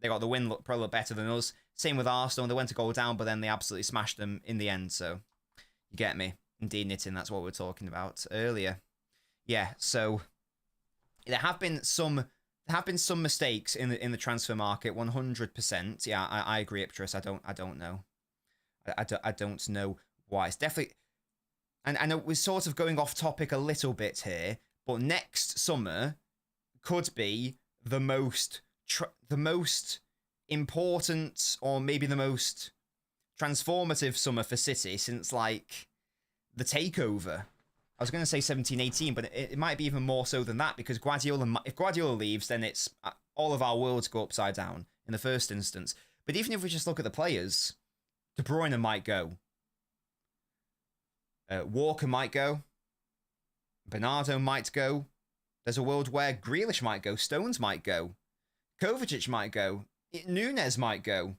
they got the win, probably look better than us. Same with Arsenal. They went to go down, but then they absolutely smashed them in the end. So you get me. Indeed, Nitin, that's what we were talking about earlier. Yeah. So there have been some mistakes in the transfer market, 100%. Yeah, I agree, Iptris. I don't know. I don't know why. It's definitely, and I know we're sort of going off topic a little bit here, but next summer could be the most important, or maybe the most transformative summer for City since like the takeover. I was going to say 17-18, but it might be even more so than that, because if Guardiola leaves, then it's all of our worlds go upside down in the first instance. But even if we just look at the players, De Bruyne might go. Walker might go. Bernardo might go. There's a world where Grealish might go. Stones might go. Kovacic might go. Nunes might go.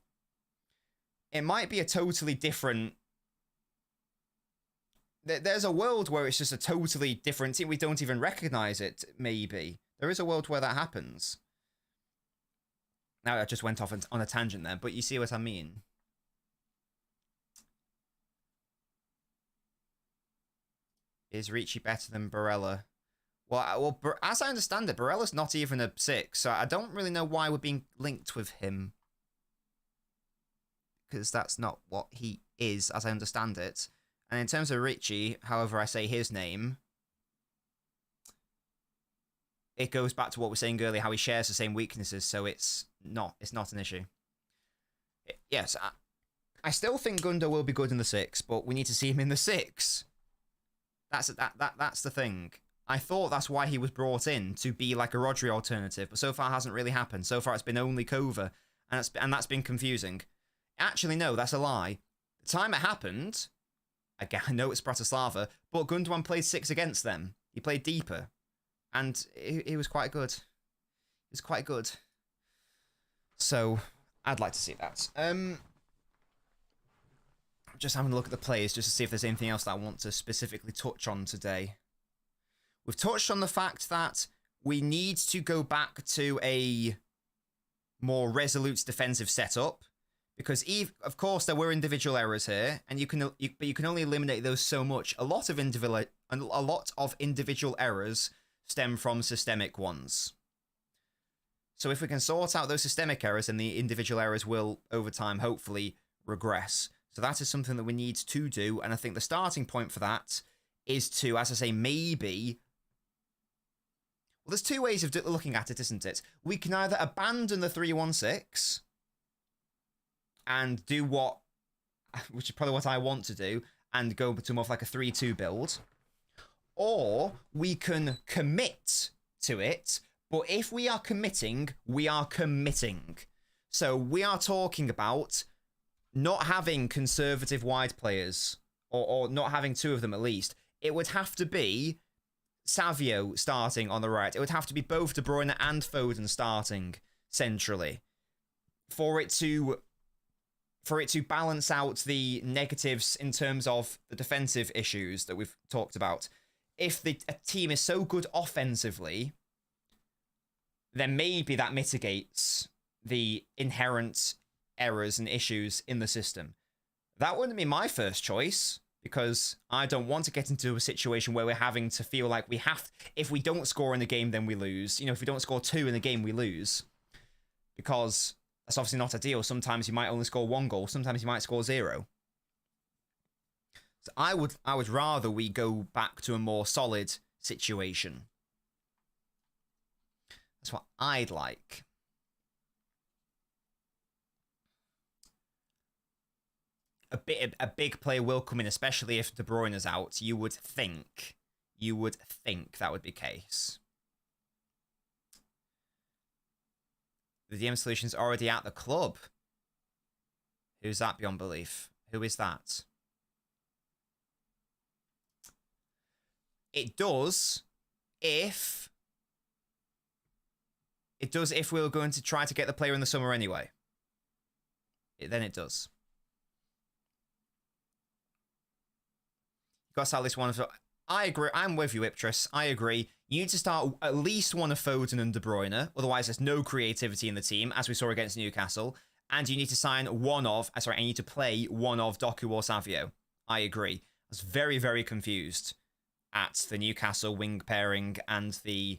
It might be a totally different... There's a world where it's just a totally different team. We don't even recognize it, maybe. There is a world where that happens. Now, I just went off on a tangent there, but you see what I mean. Is Ricci better than Barella? Well, as I understand it, Barella's not even a 6, so I don't really know why we're being linked with him. Because that's not what he is, as I understand it. And in terms of Ricci, however I say his name, it goes back to what we were saying earlier, how he shares the same weaknesses, so it's not an issue. Yes, I still think Gundo will be good in the 6, but we need to see him in the 6. That's the thing. I thought that's why he was brought in, to be like a Rodri alternative, but so far it hasn't really happened. So far it's been only Kova, and that's been confusing. Actually, no, that's a lie. The time it happened, again, I know it's Bratislava, but Gundogan played 6 against them. He played deeper, and he was quite good. He was quite good. So I'd like to see that. Just having a look at the players just to see if there's anything else that I want to specifically touch on today. We've touched on the fact that we need to go back to a more resolute defensive setup, because of course there were individual errors here, and you can only eliminate those so much. A lot of individual errors stem from systemic ones. So if we can sort out those systemic errors, then the individual errors will over time hopefully regress. So that is something that we need to do, and I think the starting point for that is to, as I say, maybe... Well, there's two ways of looking at it, isn't it? We can either abandon the 3-1-6 and do what, which is probably what I want to do, and go to more of like a 3-2 build. Or we can commit to it, but if we are committing, we are committing. So we are talking about not having conservative wide players, or not having two of them at least. It would have to be Savio starting on the right. It would have to be both De Bruyne and Foden starting centrally for it to balance out the negatives in terms of the defensive issues that we've talked about. If a team is so good offensively, then maybe that mitigates the inherent errors and issues in the system. That wouldn't be my first choice, because I don't want to get into a situation where we're having to feel like we have... If we don't score in the game, then we lose. You know, if we don't score 2 in the game, we lose. Because that's obviously not ideal. Sometimes you might only score 1 goal. Sometimes you might score 0. So I would rather we go back to a more solid situation. That's what I'd like. A big player will come in, especially if De Bruyne is out. You would think that would be the case. The DM solution's already at the club. Who's that beyond belief? Who is that? It does if we were going to try to get the player in the summer anyway. Then it does. Got to start this one. I agree. I'm with you, Iptris. I agree. You need to start at least one of Foden and De Bruyne. Otherwise, there's no creativity in the team, as we saw against Newcastle. And you need to sign one of... Sorry, I need to play one of Doku or Savio. I agree. I was very, very confused at the Newcastle wing pairing and the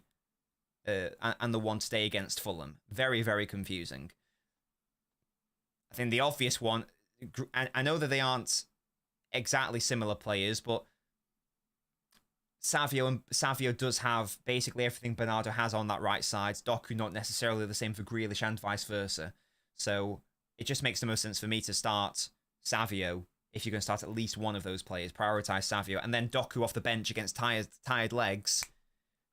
one today against Fulham. Very, very confusing. I think the obvious one... I know that they aren't exactly similar players, but Savio does have basically everything Bernardo has on that right side. Doku not necessarily the same for Grealish and vice versa. So it just makes the most sense for me to start Savio if you're going to start at least one of those players. Prioritize Savio, and then Doku off the bench against tired legs.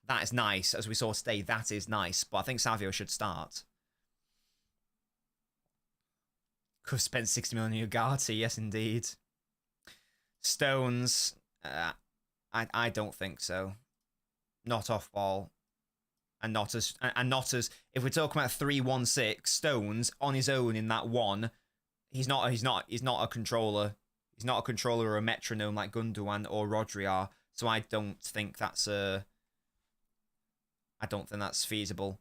That is nice, as we saw today. That is nice, but I think Savio should start. Could have spent 60 million on Ugarte, yes indeed. Stones, I don't think so. Not off ball, and not as if we're talking about 3-1-6, Stones on his own in that one, he's not a controller. He's not a controller or a metronome like Gundogan or Rodri are. So I don't think that's feasible.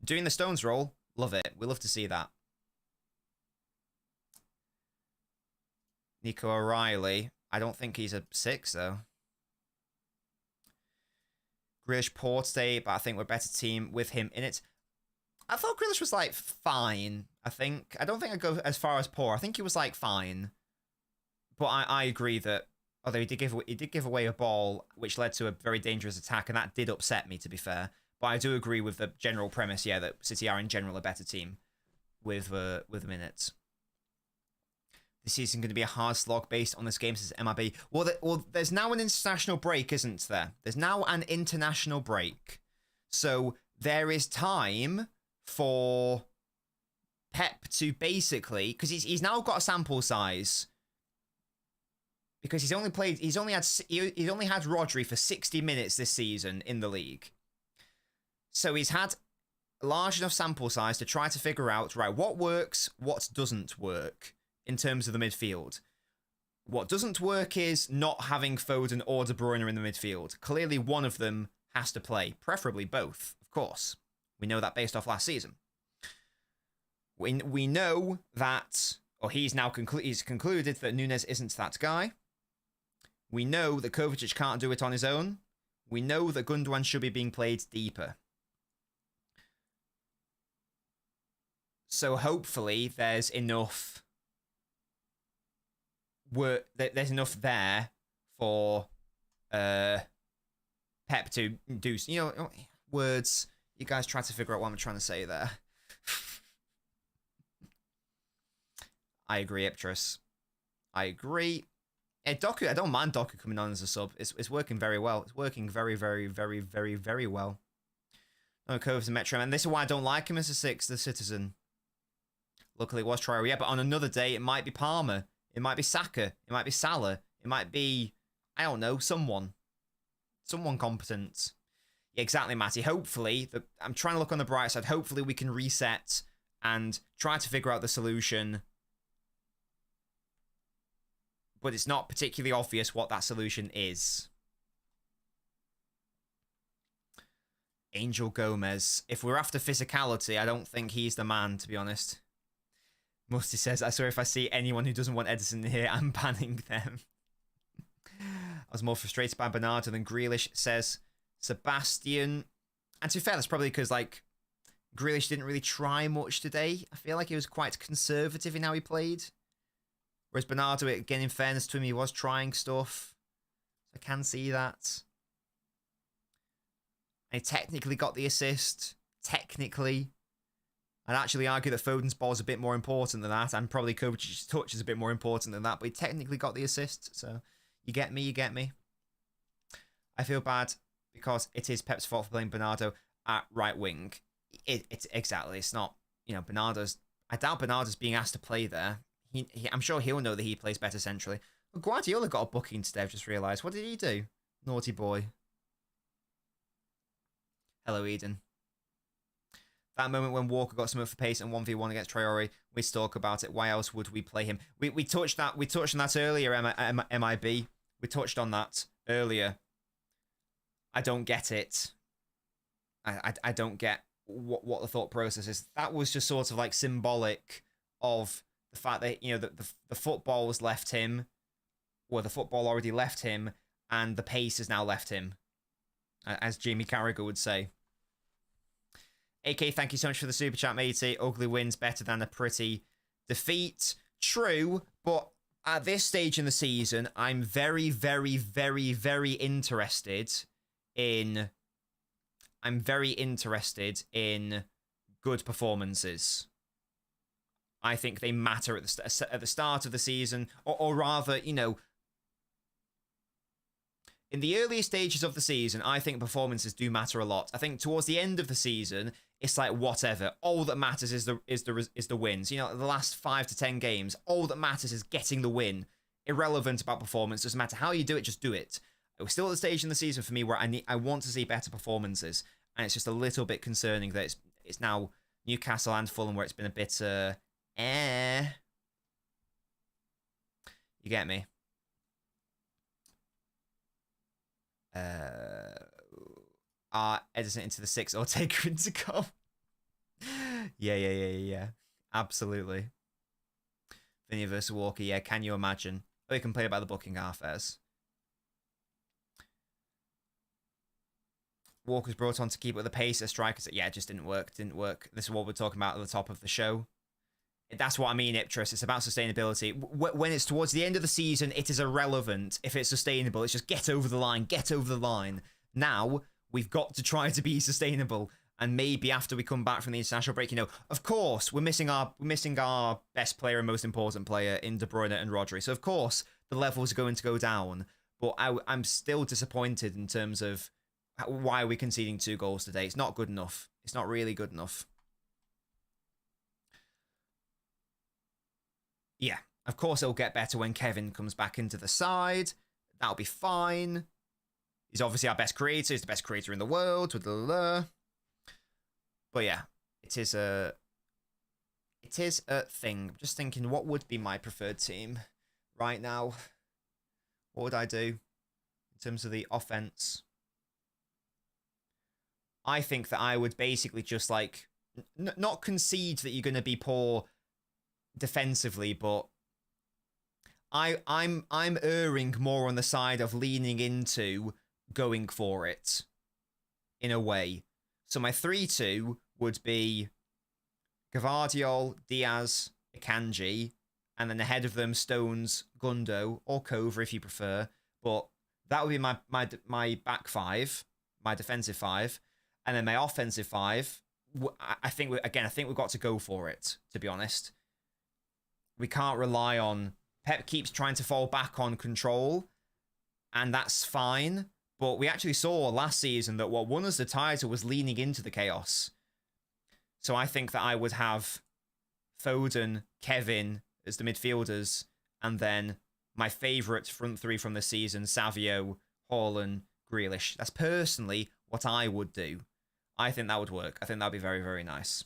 Doing the Stones role, love it. We love to see that. Nico O'Reilly. I don't think he's a 6, though. Grealish poor today, but I think we're a better team with him in it. I thought Grealish was, like, fine, I think. I don't think I'd go as far as poor. I think he was, like, fine. But I agree that, although he did give away a ball, which led to a very dangerous attack, and that did upset me, to be fair. But I do agree with the general premise, yeah, that City are, in general, a better team with minutes. This season going to be a hard slog based on this game, says MIB. Well, there's now an international break, isn't there? There's now an international break. So there is time for Pep to basically... Because he's now got a sample size. Because he's only had Rodri for 60 minutes this season in the league. So he's had large enough sample size to try to figure out, right, what works, what doesn't work in terms of the midfield. What doesn't work is not having Foden or De Bruyne in the midfield. Clearly, one of them has to play, preferably both, of course. We know that based off last season. We know that, or he's concluded that Nunes isn't that guy. We know that Kovacic can't do it on his own. We know that Gundogan should be being played deeper. So hopefully there's enough there's enough there for Pep to do, words. You guys try to figure out what I'm trying to say there. I agree, Iptris. I agree. Doku, I don't mind Doku coming on as a sub. It's working very well. It's working very, very, very, very, very well. No Coves and Metro, and this is why I don't like him as a 6, the Citizen. Luckily, it was Traore. Yeah, but on another day, it might be Palmer. It might be Saka. It might be Salah. It might be, I don't know, someone. Someone competent. Yeah, exactly, Matty. Hopefully, I'm trying to look on the bright side. Hopefully, we can reset and try to figure out the solution. But it's not particularly obvious what that solution is. Angel Gomez. If we're after physicality, I don't think he's the man, to be honest. Musty says, I swear if I see anyone who doesn't want Edison here, I'm banning them. I was more frustrated by Bernardo than Grealish, says Sebastian. And to be fair, that's probably because, Grealish didn't really try much today. I feel like he was quite conservative in how he played. Whereas Bernardo, again, in fairness to him, he was trying stuff. I can see that. And he technically got the assist. Technically. I'd actually argue that Foden's ball is a bit more important than that, and probably Kovacic's touch is a bit more important than that, but he technically got the assist, so you get me, you get me. I feel bad because it is Pep's fault for playing Bernardo at right wing. It's exactly, it's not, Bernardo's, I doubt Bernardo's being asked to play there. I'm sure he'll know that he plays better centrally. Well, Guardiola got a booking today, I've just realised. What did he do? Naughty boy. Hello, Eden. That moment when Walker got some for pace and 1v1 against Traore, we talk about it. Why else would we play him? We touched that. We touched on that earlier. MIB. We touched on that earlier. I don't get it. I don't get what the thought process is. That was just sort of symbolic of the fact that the football was left him, or the football already left him, and the pace has now left him, as Jamie Carragher would say. AK, thank you so much for the super chat, matey. Ugly wins better than a pretty defeat. True, but at this stage in the season, I'm very, very, very, very interested in... I'm very interested in good performances. I think they matter at the start of the season, or rather, in the earlier stages of the season, I think performances do matter a lot. I think towards the end of the season, it's like whatever. All that matters is the wins. The last 5 to 10 games, all that matters is getting the win. Irrelevant about performance. Doesn't matter how you do it, just do it. We're still at the stage in the season for me where I want to see better performances, and it's just a little bit concerning that it's now Newcastle and Fulham where it's been a bit You get me? Edison into the 6 or take her into goal. Yeah. Absolutely. Vinny versus Walker, yeah, can you imagine? Oh, you can play about the booking half airs. Walker's brought on to keep with the pace as strikers. Yeah, it just didn't work. This is what we're talking about at the top of the show. That's what I mean, Iptris. It's about sustainability. When it's towards the end of the season, it is irrelevant if it's sustainable. It's just get over the line, get over the line. Now, we've got to try to be sustainable. And maybe after we come back from the international break, of course, we're missing our best player and most important player in De Bruyne and Rodri. So, of course, the levels are going to go down. But I'm still disappointed in terms of why are we conceding 2 goals today. It's not good enough. It's not really good enough. Yeah, of course it'll get better when Kevin comes back into the side. That'll be fine. He's obviously our best creator. He's the best creator in the world. But yeah, it is a thing. I'm just thinking, what would be my preferred team right now? What would I do in terms of the offense? I think that I would basically just like not concede that you're going to be poor defensively, but I'm erring more on the side of leaning into going for it in a way. So my 3-2 would be Gvardiol, Diaz, Akanji, and then ahead of them Stones, Gundo, or Kova if you prefer. But that would be my back five, my defensive five, and then my offensive five. I think we've got to go for it. To be honest, we can't rely on Pep. Keeps trying to fall back on control, and that's fine. But we actually saw last season that what won us the title was leaning into the chaos. So I think that I would have Foden, Kevin as the midfielders, and then my favourite front three from the season, Savio, Haaland, Grealish. That's personally what I would do. I think that would work. I think that would be very, very nice.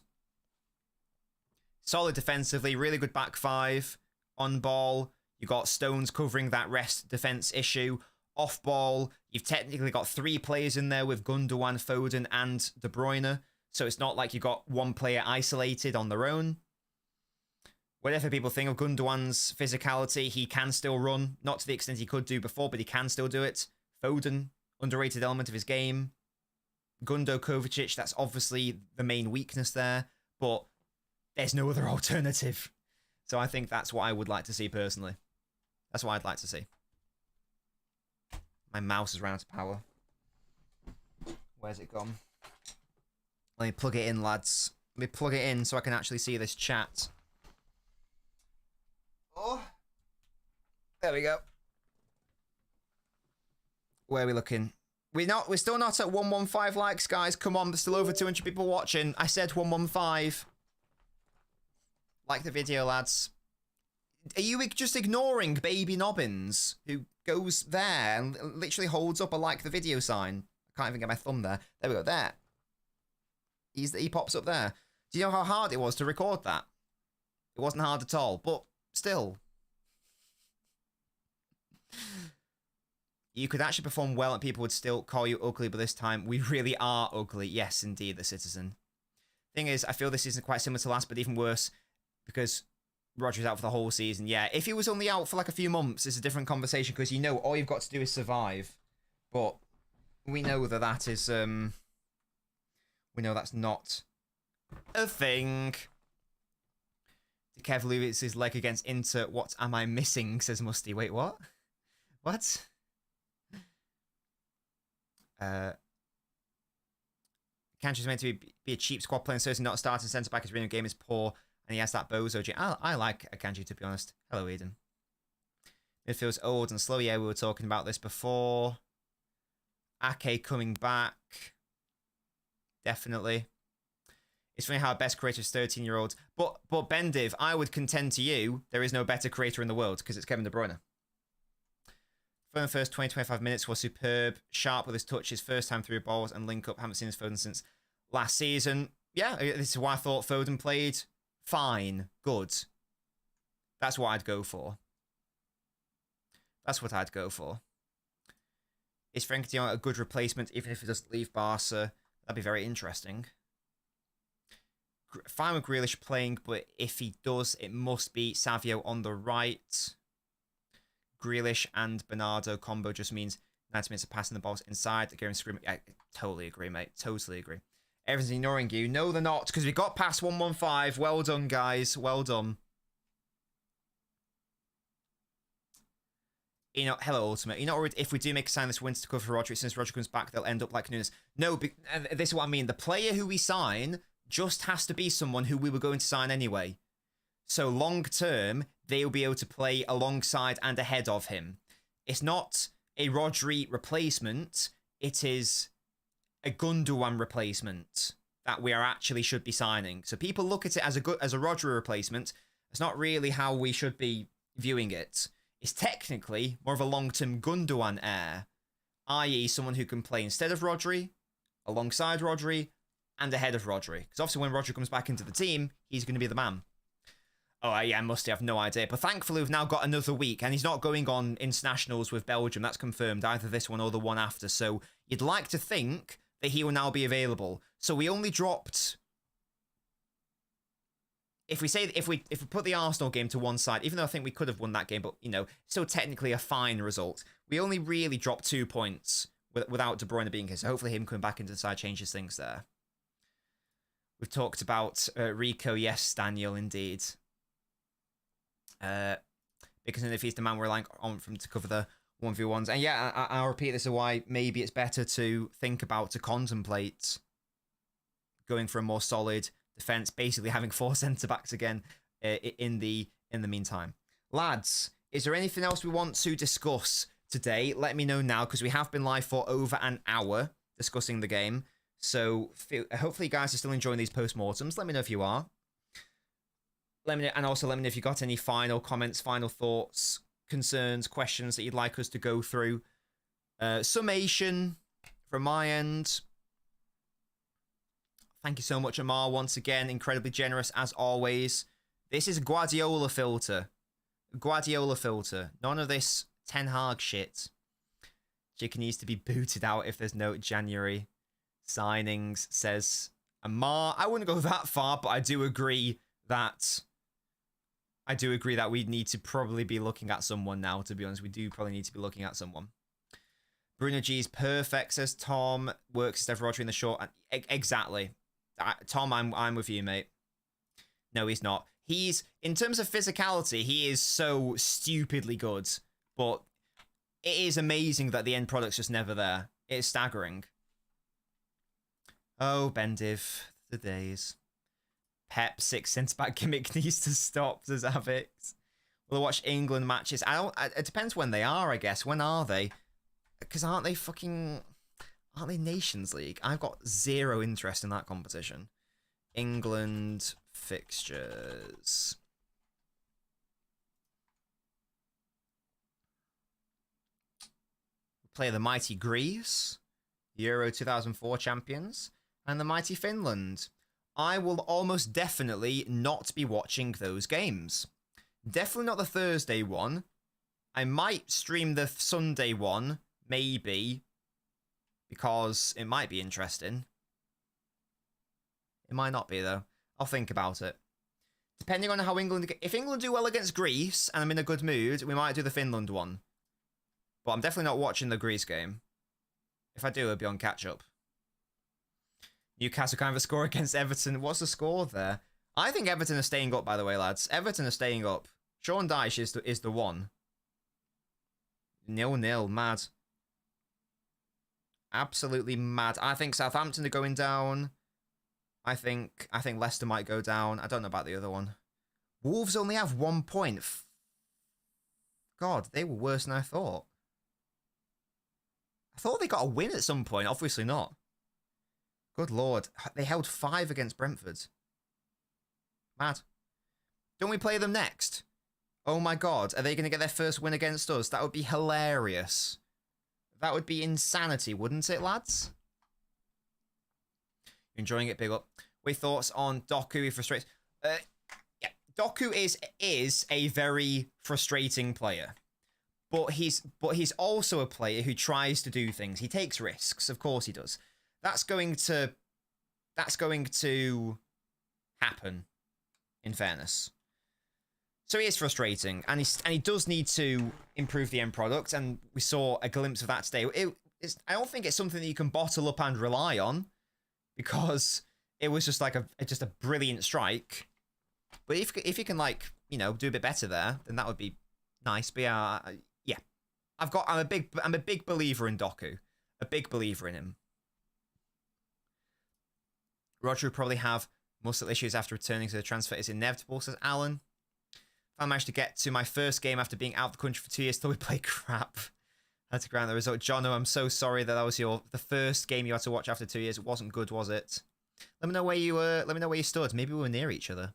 Solid defensively, really good back five. On ball, you got Stones covering that rest defence issue. Off ball, you've technically got 3 players in there with Gundogan, Foden, and De Bruyne. So it's not like you've got one player isolated on their own. Whatever people think of Gundogan's physicality, he can still run. Not to the extent he could do before, but he can still do it. Foden, underrated element of his game. Gundo, Kovacic, that's obviously the main weakness there. But there's no other alternative. So I think that's what I would like to see personally. That's what I'd like to see. My mouse is run out of power. Where's it gone? Let me plug it in, lads. Let me plug it in so I can actually see this chat. Oh. There we go. Where are we looking? We're still not at 115 likes, guys. Come on, there's still over 200 people watching. I said 115. Like the video, lads. Are you just ignoring baby Nobbins, who goes there and literally holds up a like the video sign? I can't even get my thumb there. There we go, there. He pops up there. Do you know how hard it was to record that? It wasn't hard at all, but still. You could actually perform well and people would still call you ugly, but this time we really are ugly. Yes, indeed, the Citizen. Thing is, I feel this isn't quite similar to last, but even worse, because Rodri's out for the whole season. Yeah, if he was only out for like a few months, it's a different conversation, because you know all you've got to do is survive. But we know that that is, we know that's not a thing. Kev loses his leg against Inter. What am I missing, says Musty. Wait, what? What? Kanji's meant to be a cheap squad player, so he's not a starting centre-back. His real game is poor, and he has that bozo. I like Akanji, to be honest. Hello, Eden. Midfield's old and slow. Yeah, we were talking about this before. Ake coming back. Definitely. It's funny how our best creator is 13-year-olds. But Bendiv, I would contend to you, there is no better creator in the world, because it's Kevin De Bruyne. For the first 20-25 minutes was superb. Sharp with his touches, first time through balls, and link up. Haven't seen his Foden since last season. Yeah, this is why I thought Foden played fine, good. That's what I'd go for. That's what I'd go for. Is Frenkie de Jong a good replacement, even if he doesn't leave Barca? That'd be very interesting. Fine with Grealish playing, but if he does, it must be Savio on the right. Grealish and Bernardo combo just means 90 minutes of passing the balls inside. The game screaming. I totally agree, mate. Totally agree. Everyone's ignoring you. No, they're not, because we got past 115. Well done, guys. Well done. You know, hello, Ultimate. You're not worried if we do make a sign this winter to cover for Rodri, since Rodri comes back, they'll end up like Nunes. No, this is what I mean. The player who we sign just has to be someone who we were going to sign anyway. So long term, they'll be able to play alongside and ahead of him. It's not a Rodri replacement. It is a Gundogan replacement that we are actually should be signing. So people look at it as a Rodri replacement. It's not really how we should be viewing it. It's technically more of a long-term Gundogan heir, i.e. someone who can play instead of Rodri, alongside Rodri, and ahead of Rodri. Because obviously when Rodri comes back into the team, he's going to be the man. Oh, yeah, Musty, I have no idea. But thankfully, we've now got another week, and he's not going on internationals with Belgium. That's confirmed, either this one or the one after. So you'd like to think that he will now be available. So we only dropped... If we put the Arsenal game to one side, even though I think we could have won that game, but, you know, still technically a fine result, we only really dropped 2 points without De Bruyne being here. So hopefully him coming back into the side changes things there. We've talked about Rico. Yes, Daniel, indeed. Because if he's the man we're relying on from to cover the 1v1s. And yeah, I'll repeat this is why maybe it's better to contemplate going for a more solid defense, basically having 4 centre-backs again in the meantime. Lads, is there anything else we want to discuss today? Let me know now, because we have been live for over an hour discussing the game. So hopefully you guys are still enjoying these post-mortems. Let me know if you are. Let me know, and also let me know if you got any final comments, final thoughts, concerns, questions that you'd like us to go through. Summation from my end. Thank you so much, Amar, once again. Incredibly generous, as always. This is Guardiola filter. Guardiola filter. None of this Ten Hag shit. Chicken needs to be booted out if there's no January signings, says Amar. I wouldn't go that far, but I do agree that we need to probably be looking at someone now, to be honest. We do probably need to be looking at someone. Bruno G's perfect, says Tom. Works instead of Rodri in the short. Exactly. Tom, I'm with you, mate. No, he's not. He's, in terms of physicality, he is so stupidly good. But it is amazing that the end product's just never there. It is staggering. Oh, Bendiv. The days. Pep 6 centre-back gimmick needs to stop, says Avix. We'll watch England matches. It depends when they are, I guess. When are they? Because aren't they Nations League? I've got zero interest in that competition. England fixtures. We play the mighty Greece, Euro 2004 champions, and the mighty Finland. I will almost definitely not be watching those games. Definitely not the Thursday one. I might stream the Sunday one, maybe, because it might be interesting. It might not be, though. I'll think about it. Depending on how if England do well against Greece and I'm in a good mood, we might do the Finland one. But I'm definitely not watching the Greece game. If I do, it'll be on catch-up. Newcastle kind of a score against Everton. What's the score there? I think Everton are staying up, by the way, lads. Everton are staying up. Sean Dyche is the one. 0-0. Mad. Absolutely mad. I think Southampton are going down. I think Leicester might go down. I don't know about the other one. Wolves only have 1 point. God, they were worse than I thought. I thought they got a win at some point. Obviously not. Good lord. They held 5 against Brentford. Mad. Don't we play them next? Oh my god. Are they going to get their first win against us? That would be hilarious. That would be insanity, wouldn't it, lads? Enjoying it, big up. With thoughts on Doku? He frustrates. Yeah, Doku is a very frustrating player. But he's also a player who tries to do things. He takes risks. Of course he does. That's going to happen, in fairness. So he is frustrating, and he does need to improve the end product, and we saw a glimpse of that today. I don't think it's something that you can bottle up and rely on, because it was just like a brilliant strike. But if you can, like, you know, do a bit better there, then that would be nice. But yeah, I'm a big believer in Doku, a big believer in him. Roger will probably have muscle issues after returning, so the transfer is inevitable, says Alan. If I managed to get to my first game after being out of the country for 2 years, still we play crap. Had to ground the result. Jono, I'm so sorry that was the first game you had to watch after 2 years. It wasn't good, was it? Let me know where you were. Let me know where you stood. Maybe we were near each other.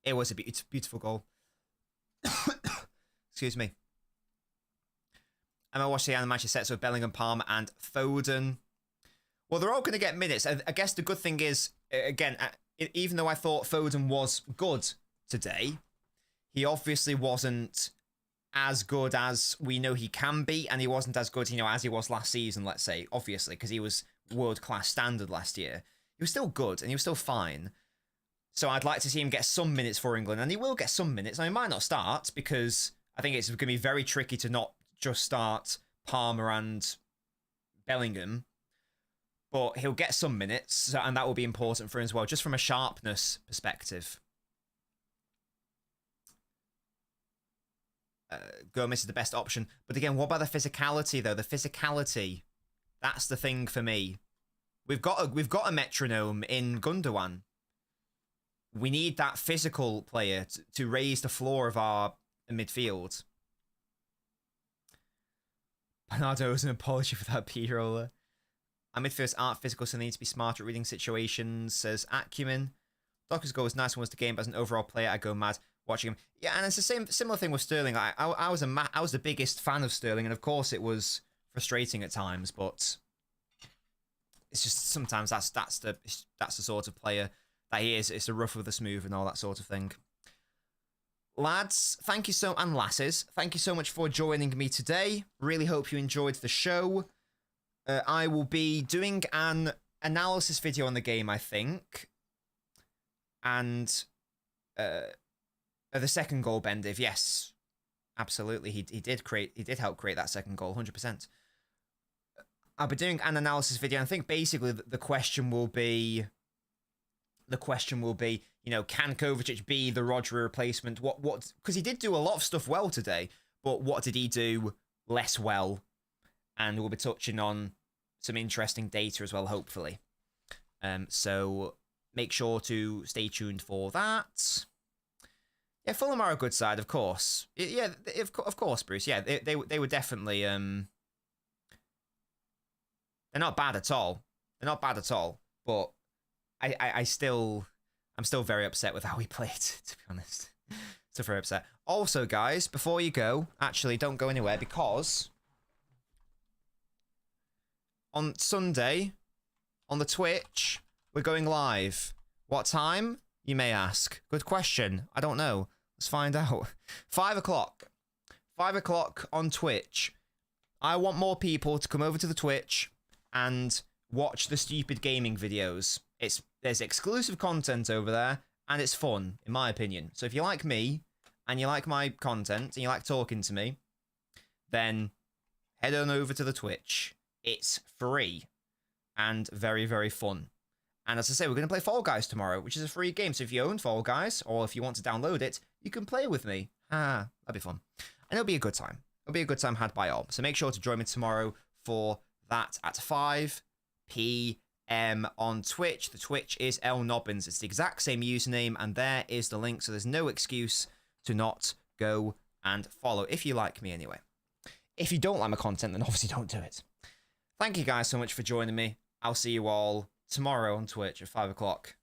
It was a beautiful goal. Excuse me. And I watched the match sets with Bellingham, Palmer, and Foden. Well, they're all going to get minutes. I guess the good thing is, again, even though I thought Foden was good today, he obviously wasn't as good as we know he can be, and he wasn't as good, as he was last season, let's say, obviously, because he was world-class standard last year. He was still good, and he was still fine. So I'd like to see him get some minutes for England, and he will get some minutes. Now, he might not start, because I think it's going to be very tricky to not just start Palmer and Bellingham, but he'll get some minutes, and that will be important for him as well, just from a sharpness perspective. Gomez is the best option. But again, what about the physicality, though? The physicality, that's the thing for me. We've got a metronome in Gundogan. We need that physical player to raise the floor of our midfield. Bernardo owes an apology for that P-roller. Our midfielders aren't physical, so they need to be smarter at reading situations, says Acumen. Docker's goal was nice and was the game, but as an overall player, I go mad watching him. Yeah, and it's the similar thing with Sterling. I was the biggest fan of Sterling, and of course it was frustrating at times, but it's just sometimes that's the sort of player that he is. It's the rough with the smooth and all that sort of thing. Lads, thank you and lasses, thank you so much for joining me today. Really hope you enjoyed the show. I will be doing an analysis video on the game, I think, and the second goal, Bendiv, yes, absolutely. He did help create that second goal, 100%. I'll be doing an analysis video, and I think basically the question will be, can Kovacic be the Rodri replacement? What? Because he did do a lot of stuff well today, but what did he do less well? And we'll be touching on some interesting data as well, hopefully. So make sure to stay tuned for that. Yeah, Fulham are a good side, of course. Yeah, of course, Bruce. Yeah, they were definitely... They're not bad at all. They're not bad at all. But I'm still very upset with how we played, to be honest. Still very upset. Also, guys, before you go, actually, don't go anywhere, because on Sunday, on the Twitch, we're going live. What time, you may ask? Good question. I don't know. Let's find out. 5 o'clock. 5 o'clock on Twitch. I want more people to come over to the Twitch and watch the stupid gaming videos. There's exclusive content over there, and it's fun, in my opinion. So if you like me, and you like my content, and you like talking to me, then head on over to the Twitch. It's free and very, very fun. And as I say, we're going to play Fall Guys tomorrow, which is a free game. So if you own Fall Guys, or if you want to download it, you can play with me. That'd be fun. And it'll be a good time. It'll be a good time had by all. So make sure to join me tomorrow for that at 5 p.m. on Twitch. The Twitch is LNobbins. It's the exact same username, and there is the link. So there's no excuse to not go and follow, if you like me anyway. If you don't like my content, then obviously don't do it. Thank you guys so much for joining me. I'll see you all tomorrow on Twitch at 5 o'clock.